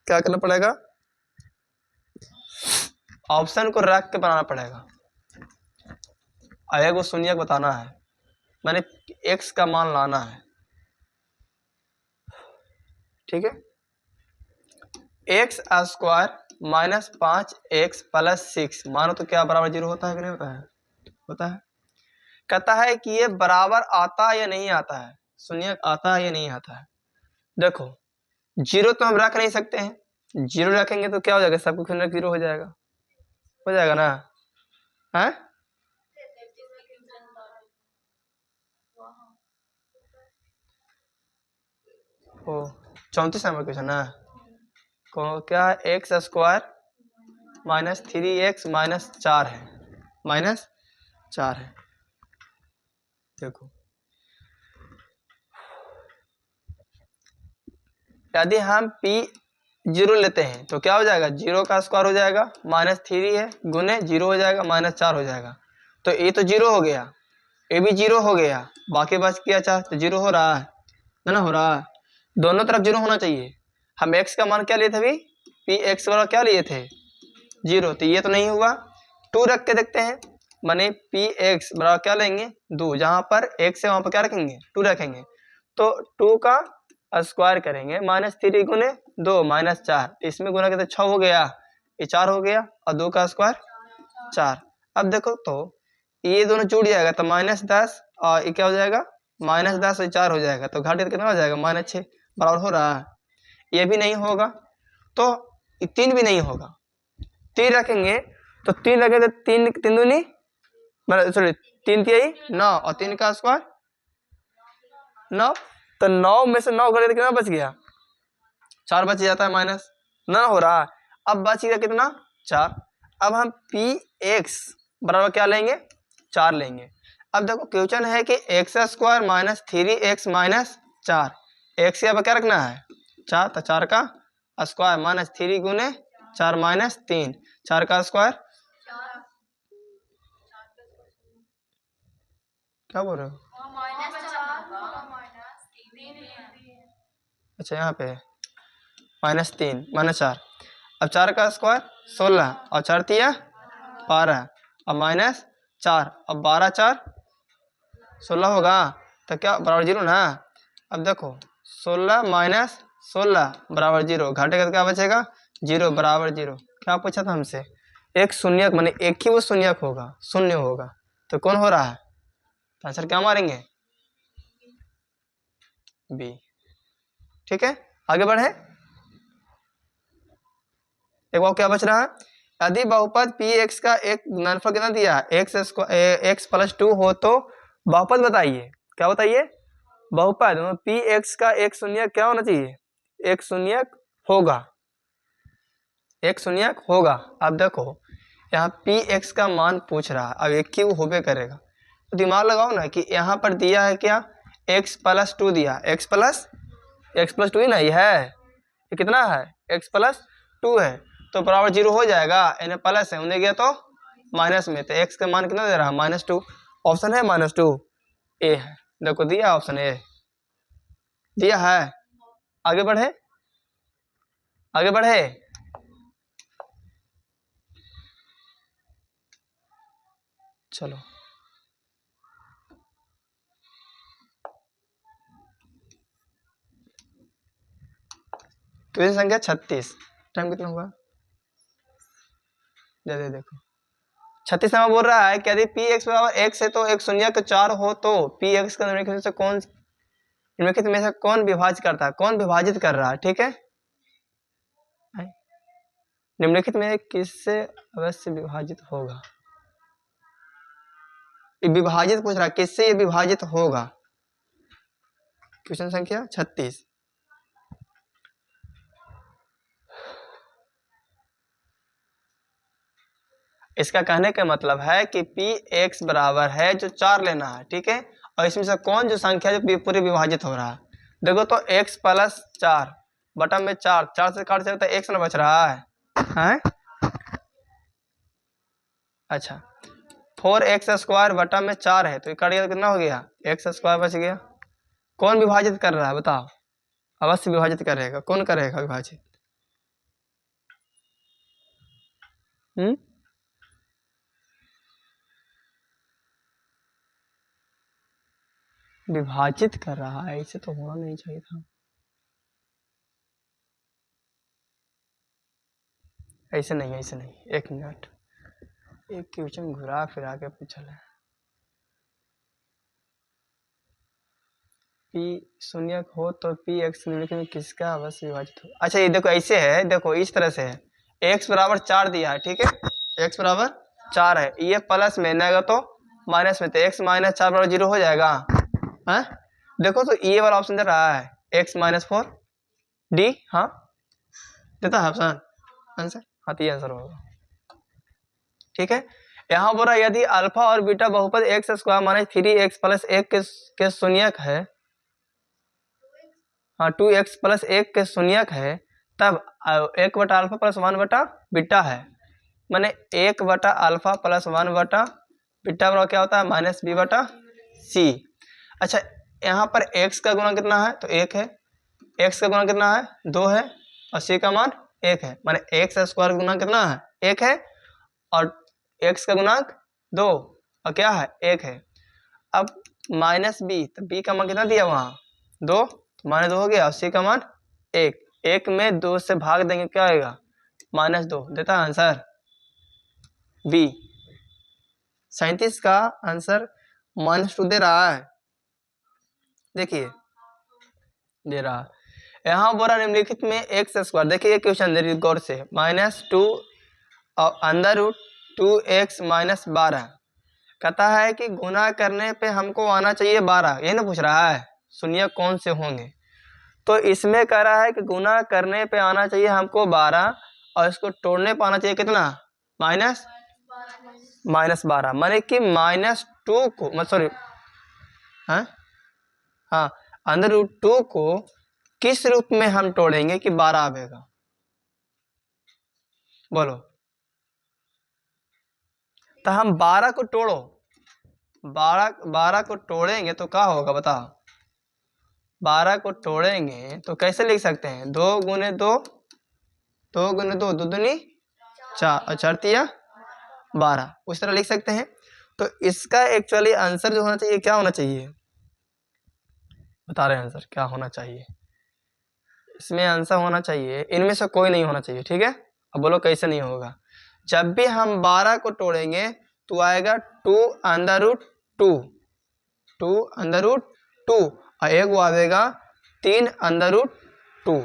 क्या करना पड़ेगा, ऑप्शन को रख के बनाना पड़ेगा, आगे को शून्यक बताना है, मैंने x का मान लाना है, ठीक है। x स्क्वायर -5x + 6 मानो तो क्या बराबर 0 होता है कि नहीं होता है, होता है। कहता है कि ये बराबर आता है या नहीं आता है, शून्यक आता है या नहीं आता है। देखो 0 तो हम रख नहीं सकते हैं, 0 रखेंगे तो क्या हो जाएगा, सब कुछ 0 हो जाएगा ना, है ओ 34 नंबर क्वेश्चन ना, क्या है एक्स स्क्वायर -3x -4 है, -4 है। देखो यदि हम p0 लेते हैं तो क्या हो जाएगा, 0 का स्क्वायर हो जाएगा, -3 है गुने 0 हो जाएगा, -4 हो जाएगा, तो ये तो 0 हो गया, ये भी 0 हो गया, बाकी बच गया 4, तो 0 हो रहा है ना, हो रहा है, दोनों तरफ 0 होना चाहिए। हम x का मान क्या लिए थे अभी, पी एक्स वाला क्या लिए थे 0, तो ये तो नहीं हुआ, 2 रख के देखते हैं, माने पी एक्स बराबर क्या लेंगे 2, जहां पर x है वहां पर क्या रखेंगे 2 रखेंगे, तो 2 का स्क्वायर करेंगे, -3 गुने 2 -4, इसमें गुना करते 6 हो गया, ये 4 हो गया, और 2 का स्क्वायर 4। अब देखो तो ये दोनों जुड़ जाएगा तो -10 और ये क्या हो जाएगा -10 और 4 हो जाएगा, तो घाटे कितना हो जाएगा -6 बराबर हो रहा है। ये भी नहीं होगा तो 3 भी नहीं होगा, 3 रखेंगे तो 3 रखे तो 3 दूनी सॉरी 3 तिहाई 9 और 3 का स्क्वायर 9, तो 9 में से 9 घटे तो कितना बच गया 4 बच जाता है, माइनस ना हो रहा है। अब बच गया कितना 4, अब हम पी एक्स बराबर क्या लेंगे 4 लेंगे। अब देखो क्वेश्चन है कि एक्स स्क्वायर -3x -4, एक्स यहाँ पर क्या रखना है 4, तो 4 का स्क्वायर -3 गुने 4 -3, 4 का स्क्वायर, क्या बोल रहे हो, अच्छा यहाँ पे -3 -4, अब 4 का स्क्वायर 16 और 4 तिया 12 और -4, अब 12 4 16 होगा, तो क्या बराबर 0 ना। अब देखो 16 -16 बराबर 0, घाटे का क्या बचेगा 0 बराबर 0, क्या पूछा था हमसे एक शून्यक माने एक ही वो शून्यक होगा, शून्य होगा, तो कौन हो रहा है? तो आंसर क्या मारेंगे? बी। ठीक है, आगे बढ़े। एक बार क्या बच रहा है? यदि बहुपद पी एक्स का एक गुणनफल कितना दिया है? एक्स प्लस 2 हो तो बहुपद बताइए। क्या बताइए? बहुपद पी एक्स का एक शून्यक क्या होना चाहिए? एक शून्यक होगा, एक शून्यक होगा। अब देखो यहाँ पी एक्स का मान पूछ रहा है, अब एक ही वो होबे करेगा, तो दिमाग लगाओ ना कि यहाँ पर दिया है क्या? एक्स प्लस 2 दिया, एक्स प्लस 2 ही नहीं है, ये कितना है? एक्स प्लस 2 है, तो बराबर 0 हो जाएगा। यानी प्लस है, उन्हें गया तो माइनस में, तो एक्स का मान कितना दे रहा है? -2। ऑप्शन है -2, ए है। देखो दिया, ऑप्शन ए दिया है। आगे बढ़े, आगे बढ़े। चलो क्वेश्चन संख्या 36। टाइम कितना हुआ? दे देखो 36 में बोल रहा है कि यदि पी एक्स बराबर एक्स है तो एक शून्यक 4 हो तो पी एक्स का निम्नलिखित में से कौन विभाजित करता है? कौन विभाजित कर रहा है? ठीक है, निम्नलिखित में किससे अवश्य विभाजित होगा? विभाजित पूछ रहा है, किससे ये विभाजित होगा? क्वेश्चन संख्या 36। इसका कहने का मतलब है कि पी एक्स बराबर है जो 4 लेना है, ठीक है, और इसमें से कौन जो संख्या जो पूरी विभाजित हो रहा है? देखो तो एक्स प्लस 4 बटा में 4 से काट सकता है, एक्स ना बच रहा है, हैं? अच्छा 4x² बटा में 4 है, तो ये कट गया, कितना हो गया? x² बच गया। कौन विभाजित कर रहा है बताओ? अवश्य विभाजित करेगा, कौन करेगा विभाजित? विभाजित कर रहा है, ऐसे तो होना नहीं चाहिए था। ऐसे नहीं, ऐसे नहीं, एक मिनट, एक क्वेश्चन घुरा फिरा के पूछा है। पी शून्यक हो तो पी एक्स निम्नलिखित में किसका अवश्य विभाजित हो? अच्छा ये देखो ऐसे है, देखो इस तरह से है, एक्स बराबर 4 दिया है, ठीक है, एक्स बराबर 4 है, ये प्लस में नहीं तो माइनस में, तो एक्स माइनस 4 बराबर 0 हो जाएगा, है? देखो तो ये वाला ऑप्शन दे रहा है x-4 डी, हाँ देता है ऑप्शन आंसर, हाँ तो ये आंसर होगा। ठीक है, यहाँ बोला यदि अल्फा और बीटा बहुपद x² माइनस 3x प्लस 1 के शून्यक है, हाँ 2x प्लस 1 के शून्यक है, तब 1 बटा अल्फा प्लस 1 बटा बीटा है, माने 1 बटा अल्फा प्लस 1 बटा बीटा बराबर क्या होता है? -b बटा c। अच्छा यहाँ पर x का गुणा कितना है? तो 1 है, x का गुणा कितना है? 2 है, और c का मान 1 है, माने x² गुणा कितना है? 1 है, और x का गुणांक 2 और क्या है? 1 है। अब -b, तो b का मान कितना दिया वहाँ? 2, -2 हो गया, और c का मान 1, 1 में 2 से भाग देंगे क्या आएगा? -2 देता है आंसर बी। 37 का आंसर -2 दे रहा है, देखिए दे रहा है। यहाँ बोला निम्नलिखित में x², देखिए क्वेश्चन दे गौर से, -2 और √2x - 12 कहता है कि गुना करने पे हमको आना चाहिए 12, ये ना पूछ रहा है शून्य कौन से होंगे, तो इसमें कह रहा है कि गुना करने पे आना चाहिए हमको 12 और इसको तोड़ने पे आना चाहिए कितना? -12, माने कि -2 को सॉरी हाँ √2 को किस रूप में हम तोड़ेंगे कि 12 आएगा? बोलो, तो हम 12 को तोड़ो, 12 को तोड़ेंगे तो क्या होगा बताओ? 12 को तोड़ेंगे तो कैसे लिख सकते हैं? 2 गुने 2, 2 गुने 2, 2 दूनी 4 और 4 तिया 12, उस तरह लिख सकते हैं। तो इसका एक्चुअली आंसर जो होना चाहिए क्या होना चाहिए? बता रहे हैं आंसर क्या होना चाहिए? इसमें आंसर होना चाहिए, इनमें से कोई नहीं होना चाहिए, ठीक है। अब बोलो कैसे नहीं होगा? जब भी हम 12 को तोड़ेंगे तो आएगा 2 अंडर रूट 2, 2 अंडर रूट 2 और एक वो आएगा 3 अंडर रूट 2।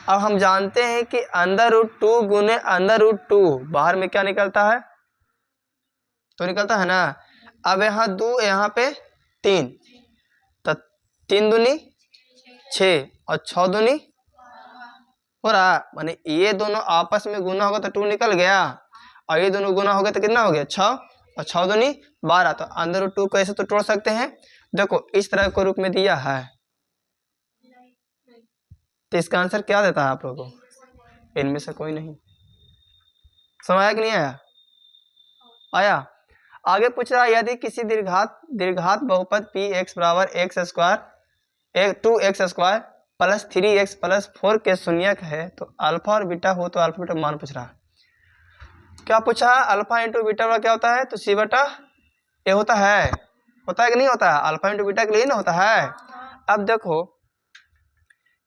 अब हम जानते हैं कि अंडर रूट 2 गुने अंडर रूट 2 बाहर में क्या निकलता है, तो निकलता है ना। अब यहाँ 2 यहाँ पे 3, तो 3 दूनी 6 और 6 दूनी हो रहा, माने ये दोनों आपस में गुना होगा तो 2 निकल गया और ये दोनों गुना हो गया तो कितना हो गया 6 और 6 दूनी 12। तो अंदर रूट 2 को ऐसे तो तोड़ सकते हैं। देखो इस तरह के रूप में दिया है, तो इसका आंसर क्या देता है आप लोगों को, इनमें से कोई नहीं। समझ आया कि नहीं आया? आया। आगे पूछ रहा है यदि किसी दीर्घात बहुपद पी एक्स बराबर x square 2x² plus 3x plus 4 के शून्यक है तो अल्फा और बीटा हो तो अल्फा बीटा मान पूछ रहा है। क्या पूछा है? अल्फा इंटू बीटा का क्या होता है, तो सी बटा ए होता है कि नहीं होता है? अल्फा इंटू बीटा के लिए ना होता है। अब देखो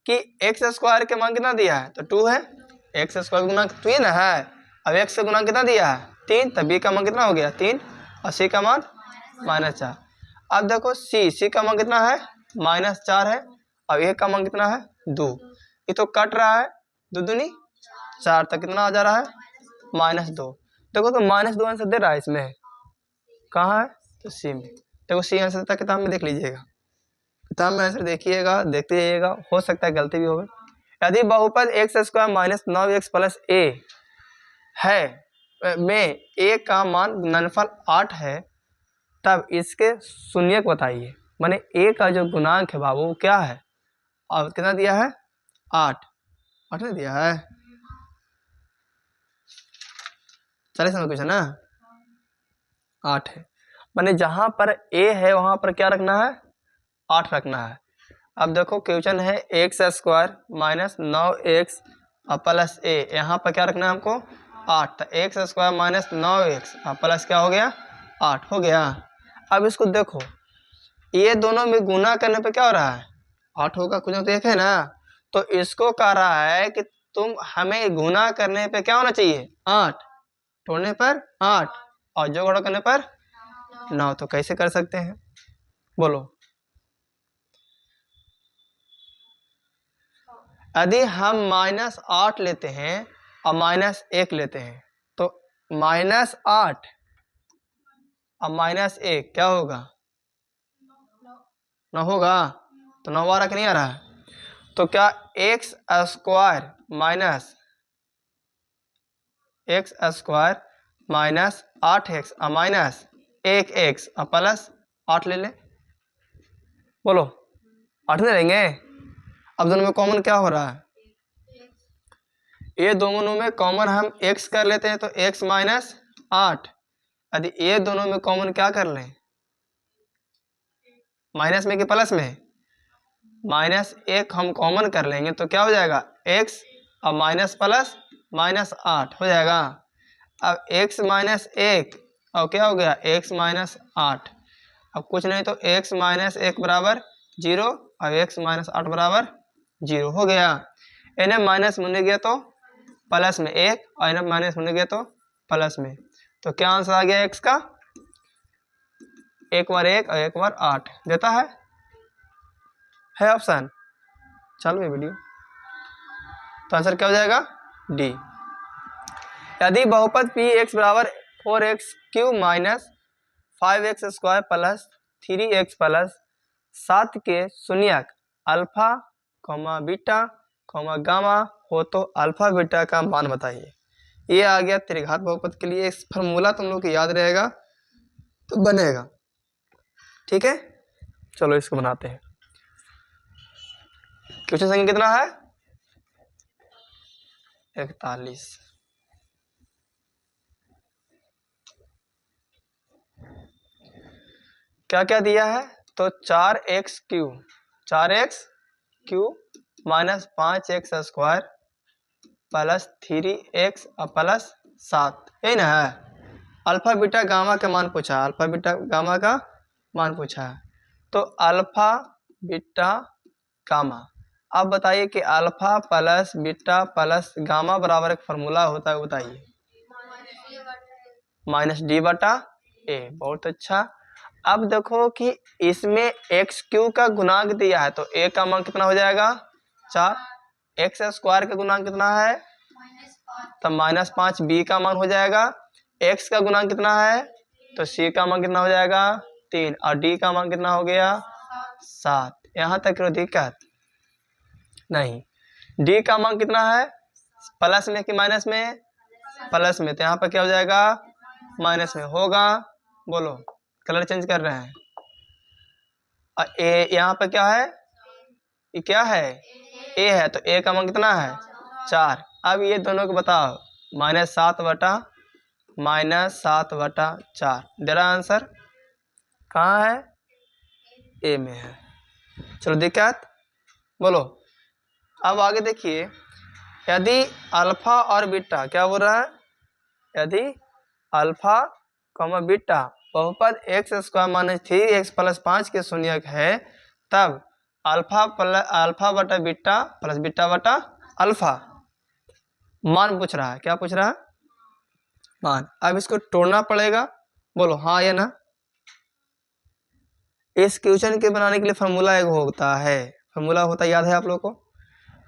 कि एक्स स्क्वायर के मान कितना दिया है, तो 2 है, एक्स स्क्वायर गुना 2 ना है। अब एक्स से गुना कितना दिया है 3, तब बी का मान कितना हो गया 3 और सी का मान -4। अब देखो सी का मान कितना है -4 है, अब ए का मान कितना है 2, ये तो कट रहा है 2 दूनी 4 तक कितना आ जा रहा है -2। देखो तो -2 आंसर दे रहा है इसमें, कहाँ है तो सी में। देखो सी आंसर देता किताब में देख लीजिएगा, किताब में आंसर देखिएगा, देखते रहिएगा, हो सकता है गलती भी हो। यदि बहुपद x² माइनस 9x प्लस ए है में ए का मान गुणनफल 8 है तब इसके शून्यक बताइए। माने ए का जो गुणांक है बाबू वो क्या है, और कितना दिया है 8 ने दिया है। चलिए समझ कुछ है ना, 8 है, माने जहां पर ए है वहां पर क्या रखना है 8 रखना है। अब देखो क्वेश्चन है x² माइनस 9x प्लस ए, यहाँ पर क्या रखना है हमको 8, तो x² माइनस 9x प्लस क्या हो गया 8 हो गया। अब इसको देखो ये दोनों में गुना करने पे क्या हो रहा है 8 होगा, कुछ तो एक है ना, तो इसको कह रहा है कि तुम हमें गुना करने पे क्या होना चाहिए 8, तोड़ने पर 8 और जोड़ करने पर 9। तो कैसे कर सकते हैं बोलो? यदि हम -8 लेते हैं और -1 लेते हैं तो -8 और -1 क्या होगा 9 होगा, तो 9 आ रहा कि नहीं आ रहा है? तो क्या x² माइनस 8x और माइनस 1x और प्लस 8 ले लें, बोलो 8 ले लेंगे। अब दोनों में कॉमन क्या हो रहा है, ये दोनों में कॉमन हम x कर लेते हैं तो x माइनस 8, यदि ये दोनों में कॉमन क्या कर लें माइनस में कि प्लस में, -1 हम कॉमन कर लेंगे तो क्या हो जाएगा x और माइनस प्लस -8 हो जाएगा। अब x माइनस 1 और क्या हो गया x माइनस 8, अब कुछ नहीं तो x माइनस 1 बराबर 0 और x माइनस 8 बराबर 0 हो गया। इन्हें माइनस में गया तो प्लस में 1 और इन्हें माइनस में गया तो प्लस में, तो क्या आंसर आ गया x का 1 बार 1 और 1 बार 8 देता है ऑप्शन। चलो ये वीडियो, तो आंसर क्या हो जाएगा डी। यदि बहुपद पी एक्स बराबर 4x³ minus 5x² plus 3x plus 7 के शून्यक अल्फा बीटा गामा हो तो अल्फा बीटा का मान बताइए। ये आ गया त्रिघात बहुपद के लिए, इस फॉर्मूला तुम लोग को याद रहेगा तो बनेगा, ठीक है। चलो इसको बनाते हैं। क्वेश्चन संख्या कितना है 41। क्या क्या दिया है, तो 4x³ minus 5x² plus 3x plus 7, यही ना है। अल्फा बीटा गामा का मान पूछा, अल्फा बीटा गामा का मान पूछा है, तो अल्फा बीटा गामा। अब बताइए कि alpha plus beta plus gamma बराबर एक फार्मूला होता है, बताइए माइनस डी बटा ए। बहुत अच्छा। अब देखो कि इसमें एक्स क्यू का गुणांक दिया है, तो ए का मान कितना हो जाएगा 4, एक्स स्क्वायर का गुणांक कितना है तो -5, बी का मान हो जाएगा, एक्स का गुणांक कितना है तो सी का मान कितना हो जाएगा 3, और डी का मान कितना हो गया 7। यहाँ तक कोई दिक्कत नहीं। डी का मान कितना है प्लस में कि माइनस में, प्लस में, तो यहाँ पर क्या हो जाएगा माइनस में होगा। बोलो, कलर चेंज कर रहे हैं। और ए यहाँ पर क्या है, ये क्या है ए है, तो ए का मान कितना है 4। अब ये दोनों को बताओ, -7 बटा 4 दे रहा आंसर कहाँ है, ए में है। चलो दिक्कत बोलो। अब आगे देखिए, यदि अल्फा और बीटा क्या बोल रहा है, यदि अल्फा कॉमा बीटा बहुपद एक्स स्क्वायर -3x + 5 के शून्यक है, तब अल्फा बटा बीटा प्लस बीटा बटा अल्फा मान पूछ रहा है। क्या पूछ रहा है, मान। अब इसको तोड़ना पड़ेगा। बोलो हाँ या ना। इस क्वेश्चन के बनाने के लिए फार्मूला एक होता है, फार्मूला होता है, याद है आप लोग को,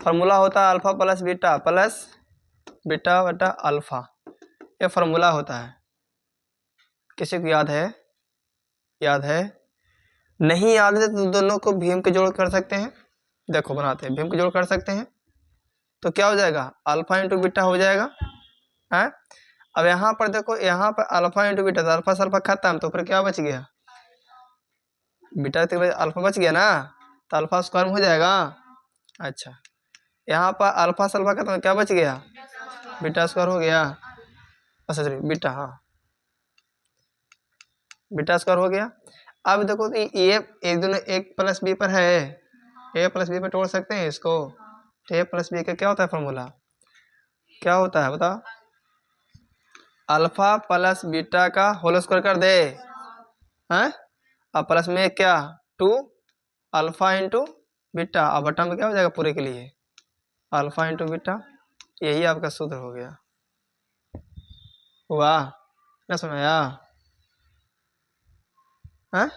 फार्मूला होता है अल्फा प्लस बीटा बटा अल्फा। ये फार्मूला होता है। किसी को याद है, याद है? नहीं याद है तो दोनों को भीम के जोड़ कर सकते हैं। देखो बनाते हैं, भीम के जोड़ कर सकते हैं, तो क्या हो जाएगा अल्फा इंटू बीटा हो जाएगा है। अब यहाँ पर देखो, यहाँ पर अल्फा इंटू बीटा, तो अल्फा सल्फा खत्म, तो फिर क्या बच गया बीटा, तो अल्फा बच गया ना, तो अल्फा स्क्वायर में हो जाएगा। अच्छा, यहाँ पर अल्फा सल्फा खत्म, क्या बच गया बीटा स्क्वायर हो गया। अच्छा सॉरी बीटा, हाँ बीटा स्क्वायर हो गया। अब देखो कि ये एक दोनों एक प्लस बी पर है, ए प्लस बी पर तोड़ सकते हैं इसको, तो ए प्लस बी का क्या होता है फॉर्मूला, क्या होता है बताओ, अल्फा प्लस बीटा का होल स्क्वायर कर दे हैं, और प्लस में क्या 2 अल्फा इंटू बीटा, और बटा में क्या हो जाएगा पूरे के लिए अल्फा इंटू बीटा। यही आपका सूत्र हो गया। हुआ ना, सुनाया हाँ?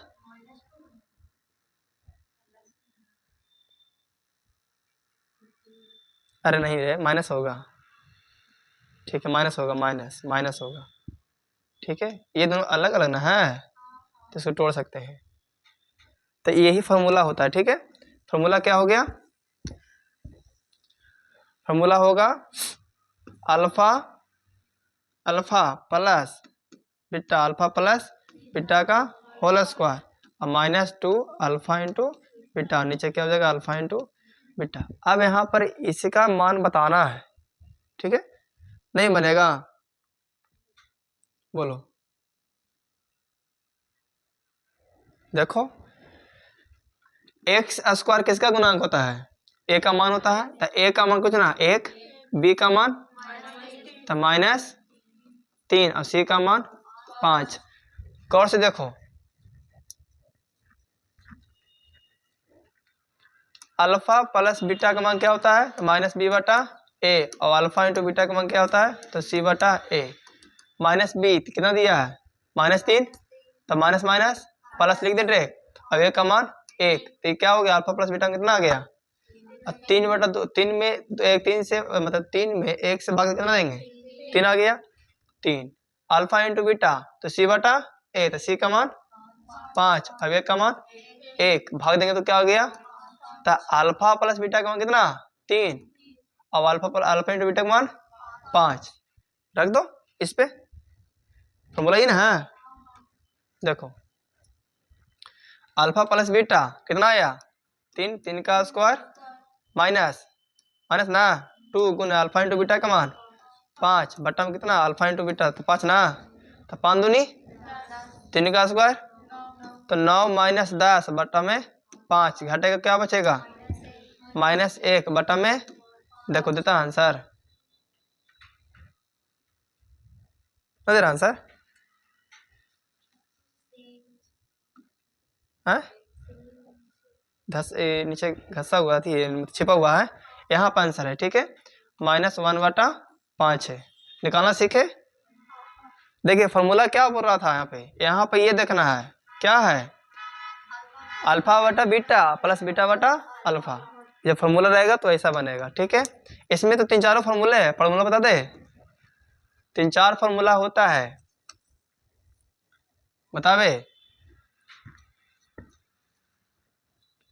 अरे नहीं रे, माइनस होगा, ठीक है माइनस होगा, माइनस होगा, ठीक है। ये दोनों अलग अलग ना है, तो इसको तोड़ सकते हैं, तो यही फार्मूला होता है, ठीक है। फार्मूला क्या हो गया, फार्मूला होगा अल्फा प्लस बीटा का होल स्क्वायर, और -2 अल्फा इंटू बीटा, नीचे क्या हो जाएगा अल्फा इंटू बीटा। अब यहाँ पर इसका मान बताना है, ठीक है, नहीं बनेगा बोलो। देखो एक्स स्क्वायर किसका गुणांक होता है, ए का मान होता है, तो ए का मान कुछ ना 1, बी का मान तो -3, और सी का मान 5। गौर से देखो, अल्फा प्लस बीटा का मान क्या होता है तो -b बटा ए, और अल्फा इंटू बीटा का मान क्या होता है तो c बटा ए। -b कितना दिया है -3, तो माइनस माइनस प्लस लिख दे डायरेक्ट। अब ए का मान 1, तो ये क्या हो गया अल्फा प्लस बीटा कितना आ गया, और 3 बटा 2, 3 में 3 से मतलब 3 में 1 से भाग कितना देंगे 3 आ गया 3। अल्फा इंटू बीटा तो c बटा ए, तो c का मान 5, अब ए का मान 1, भाग देंगे तो क्या हो गया, तो अल्फा प्लस बीटा का मान कितना 3, और अल्फा इंटू बीटा का मान 5 रख दो इस पे, फॉर्मूला ही ना है। देखो अल्फा प्लस बीटा कितना आया 3 का स्क्वायर माइनस ना 2 गुना अल्फा इंटू बीटा का मान 5 बटा में कितना अल्फा इंटू बीटा तो 5 ना, तो 5 दूनी 3 का स्क्वायर, तो 9 - 10 बटा में 5, घटेगा क्या बचेगा -1 बटा में, देखो देता आंसर, दे रहा आंसर है, नीचे घसा हुआ थी छिपा हुआ है, यहाँ पर आंसर है, ठीक है। -1 बटा 5 है, निकालना सीखे। देखिए फॉर्मूला क्या बोल रहा था यहाँ पे ये देखना है क्या है, अल्फा बटा बीटा प्लस बीटा बटा अल्फा। जब फॉर्मूला रहेगा तो ऐसा बनेगा, ठीक है। इसमें तो 3-4 फॉर्मूले हैं, फॉर्मूला बता दे। 3-4 फॉर्मूला होता है, बतावे।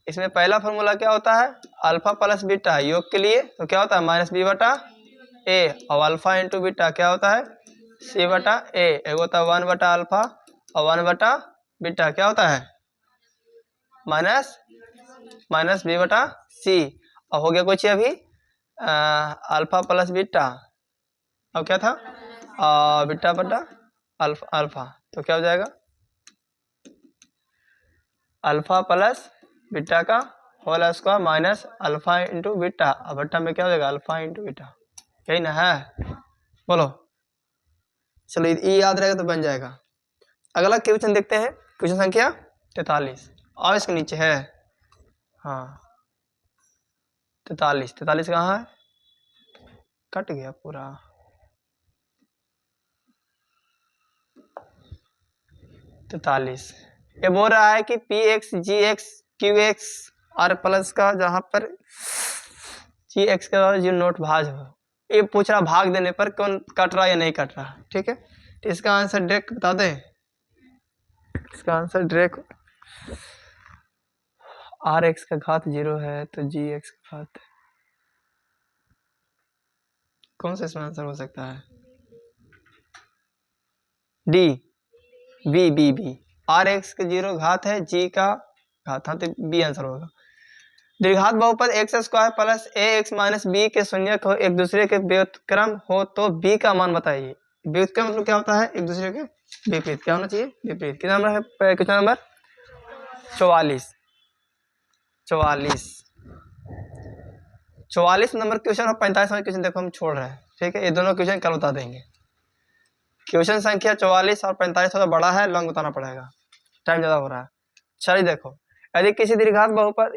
इसमें पहला फॉर्मूला क्या होता है, अल्फा प्लस बीटा योग के लिए तो क्या होता है माइनस बी बटा ए, और अल्फा इंटू बीटा क्या होता है सी बटा ए। एक होता है 1 बटा अल्फा और 1 बटा बीटा क्या होता है माइनस बी बटा सी। और हो गया कुछ अभी अल्फा प्लस बीटा, अब क्या था बीटा बटा अल्फा तो क्या हो जाएगा अल्फा प्लस बीटा का whole square minus alpha into beta, और बट्टा में क्या हो जाएगा अल्फा इंटू बीटा, यही ना है। बोलो चलो ये याद रहेगा तो बन जाएगा। अगला क्वेश्चन देखते हैं, क्वेश्चन संख्या 43 और इसके नीचे है, हाँ 43 कहाँ है, कट गया पूरा। 43 ये बोल रहा है कि P X G X Q X R plus का जहाँ पर जी एक्स का जो नोट भाज हो, ये पूछ रहा भाग देने पर कौन कट रहा या नहीं कट रहा, ठीक है। तो इसका आंसर डायरेक्ट बता दें, इसका आंसर डायरेक्ट आर एक्स का घात 0 है तो जी एक्स का घात कौन सा इसमें आंसर हो सकता है, D B B B R X का 0 घात है जी का घात, हाँ तो बी आंसर होगा। द्विघात बहुपद एक्स स्क्वायर प्लस ए एक्स माइनस बी के शून्यक हो एक दूसरे के व्युत्क्रम हो तो बी का मान बताइए। व्युत्क्रम मतलब क्या होता है एक दूसरे के विपरीत, क्या होना चाहिए विपरीत। कितना नंबर है क्वेश्चन नंबर 44 नंबर क्वेश्चन और 45 नंबर क्वेश्चन देखो हम छोड़ रहे हैं, ठीक है। ये दोनों क्वेश्चन कल बता देंगे। क्वेश्चन संख्या 44 और 45 थोड़ा बड़ा है, लॉन्ग बताना पड़ेगा, टाइम ज्यादा हो रहा है। चलिए देखो, यदि किसी दीर्घात बहुपद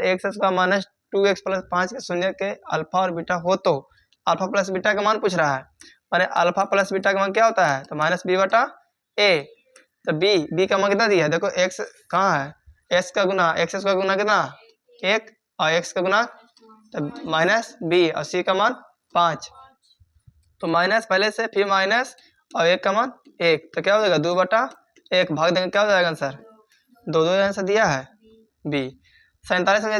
X square minus 2x plus 5 के शून्य के अल्फा और बीटा हो तो अल्फा प्लस बीटा का मान पूछ रहा है, माने अल्फा प्लस बीटा का मान क्या होता है तो माइनस बी बटा ए। तो बी का मान कितना दिया है, देखो एक्स कहाँ है, एक्स का गुना एक्स स्क्वायर गुना कितना 1 और एक्स का गुना तो माइनस बी और सी का मान 5, तो माइनस पहले से फिर माइनस और 1 का मान 1 तो क्या हो जाएगा 2 बटा 1 भाग देंगे क्या हो जाएगा आंसर 2 आंसर दिया है बी। 47 में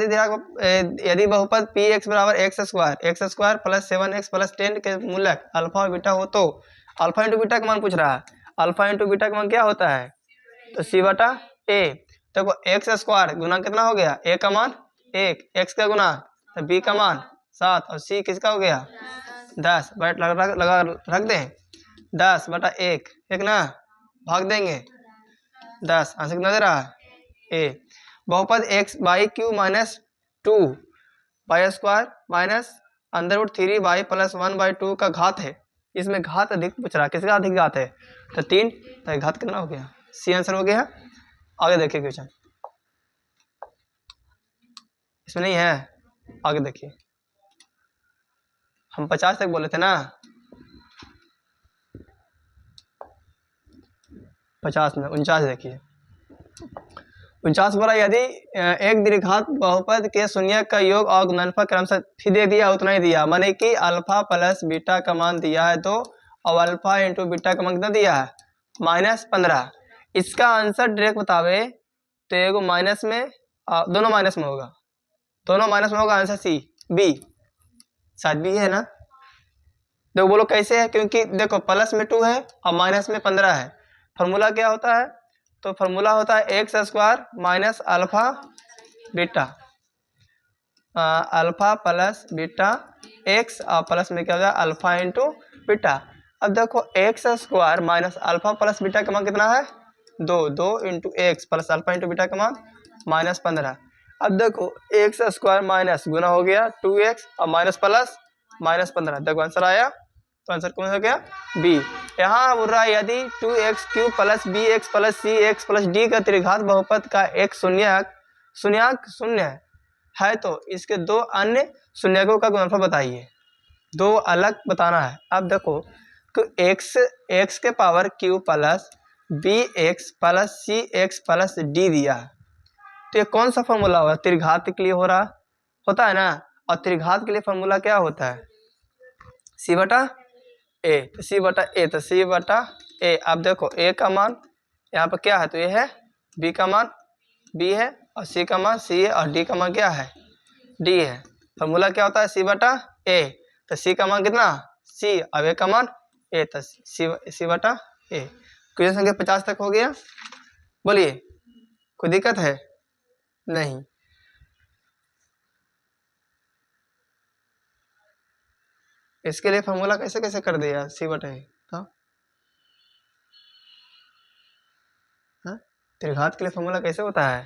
यदि बहुपद पी एक्स बराबर x square plus 7x plus 10 के मूलक अल्फा और बीटा हो तो अल्फा इंटू बीटा का मान पूछ रहा है, अल्फा इंटू बीटा का मान क्या होता है तो सी बटा ए। देखो एक्स स्क्वायर गुना कितना हो गया ए का मान 1, एक्स का गुना तो बी का मान 7 और सी किसका हो गया 10, बैठ लगा रख दें 10 बटा 1 ना भाग देंगे 10, आंसर कितना दे रहा है ए। बहुपद X Y Q minus 2 Y square minus under root 3 Y plus 1/2 का घात है, इसमें घात अधिक पूछ रहा है, किसका अधिक घात है तो 3, तो घात कितना हो गया सी आंसर हो गया। आगे देखिए क्वेश्चन, इसमें नहीं है, आगे देखिए। हम 50 तक बोले थे ना, 50 में 49 देखिए। 49 बोला यदि एक दीर्घात बहुपद के शून्य का योग और गुणनफल क्रमशः फिर दे दिया उतना ही दिया, माने कि अल्फा प्लस बीटा का मान दिया है 2 और अल्फा इंटू बीटा का मान कितना दिया है -15। इसका आंसर डायरेक्ट बतावे तो एगो माइनस में दोनों माइनस में होगा, दोनों माइनस में होगा, आंसर सी बी शायद बी है ना। देखो बोलो कैसे है, क्योंकि देखो प्लस में 2 है और माइनस में 15 है। फॉर्मूला क्या होता है तो फॉर्मूला होता है x square minus alpha beta alpha plus beta x और प्लस में क्या हो जाए अल्फा इंटू बीटा। अब देखो x square minus alpha plus beta का मान कितना है 2 into x plus alpha into beta का मान -15। अब देखो एक्स स्क्वायर माइनस गुना हो गया 2x और माइनस प्लस -15, देखो आंसर आया, तो आंसर कौन हो गया बी। यहाँ बोल रहा है यदि 2x³ plus bx plus cx plus d का त्रिघात बहुपद का एक शून्य है तो इसके दो अन्य शून्यकों का गुणनफल बताइए, दो अलग बताना है। अब देखो एक्स के power Q plus B X plus C X plus D दिया है, तो ये कौन सा फॉर्मूला होगा? त्रिघात के लिए हो रहा होता है ना, और त्रिघात के लिए फॉर्मूला क्या होता है? सी बटा ए। तो सी बटा ए, तो सी बटा ए। अब देखो ए का मान यहाँ पर क्या है, तो ये है, बी का मान बी है, और सी का मान सी है, और डी का मान क्या है? डी है। फॉर्मूला क्या होता है? सी बटा ए। तो सी का मान कितना? सी। अब ए का मान ए, तो सी बटा ए। क्वेश्चन संख्या 50 तक हो गया। बोलिए, कोई दिक्कत है? नहीं। इसके लिए फॉर्मूला कैसे कैसे कर दिया? सी बटा ए। तो त्रिघात के लिए फॉर्मूला कैसे होता है?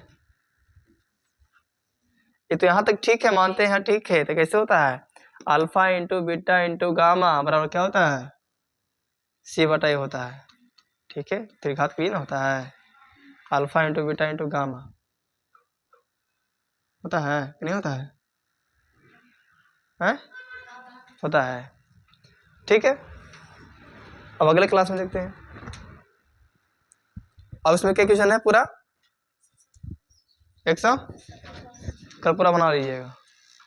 ये तो यहाँ तक ठीक है, मानते हैं ठीक है। तो कैसे होता है? Alpha into beta into gamma बराबर क्या होता है? सी बटा ए होता है। ठीक है, त्रिघात भी ना होता है, alpha into beta into gamma होता है कि नहीं होता है? हैं? होता है। ठीक है, अब अगले क्लास में देखते हैं। अब इसमें क्या क्वेश्चन है? पूरा 100 कल पूरा बना लीजिएगा।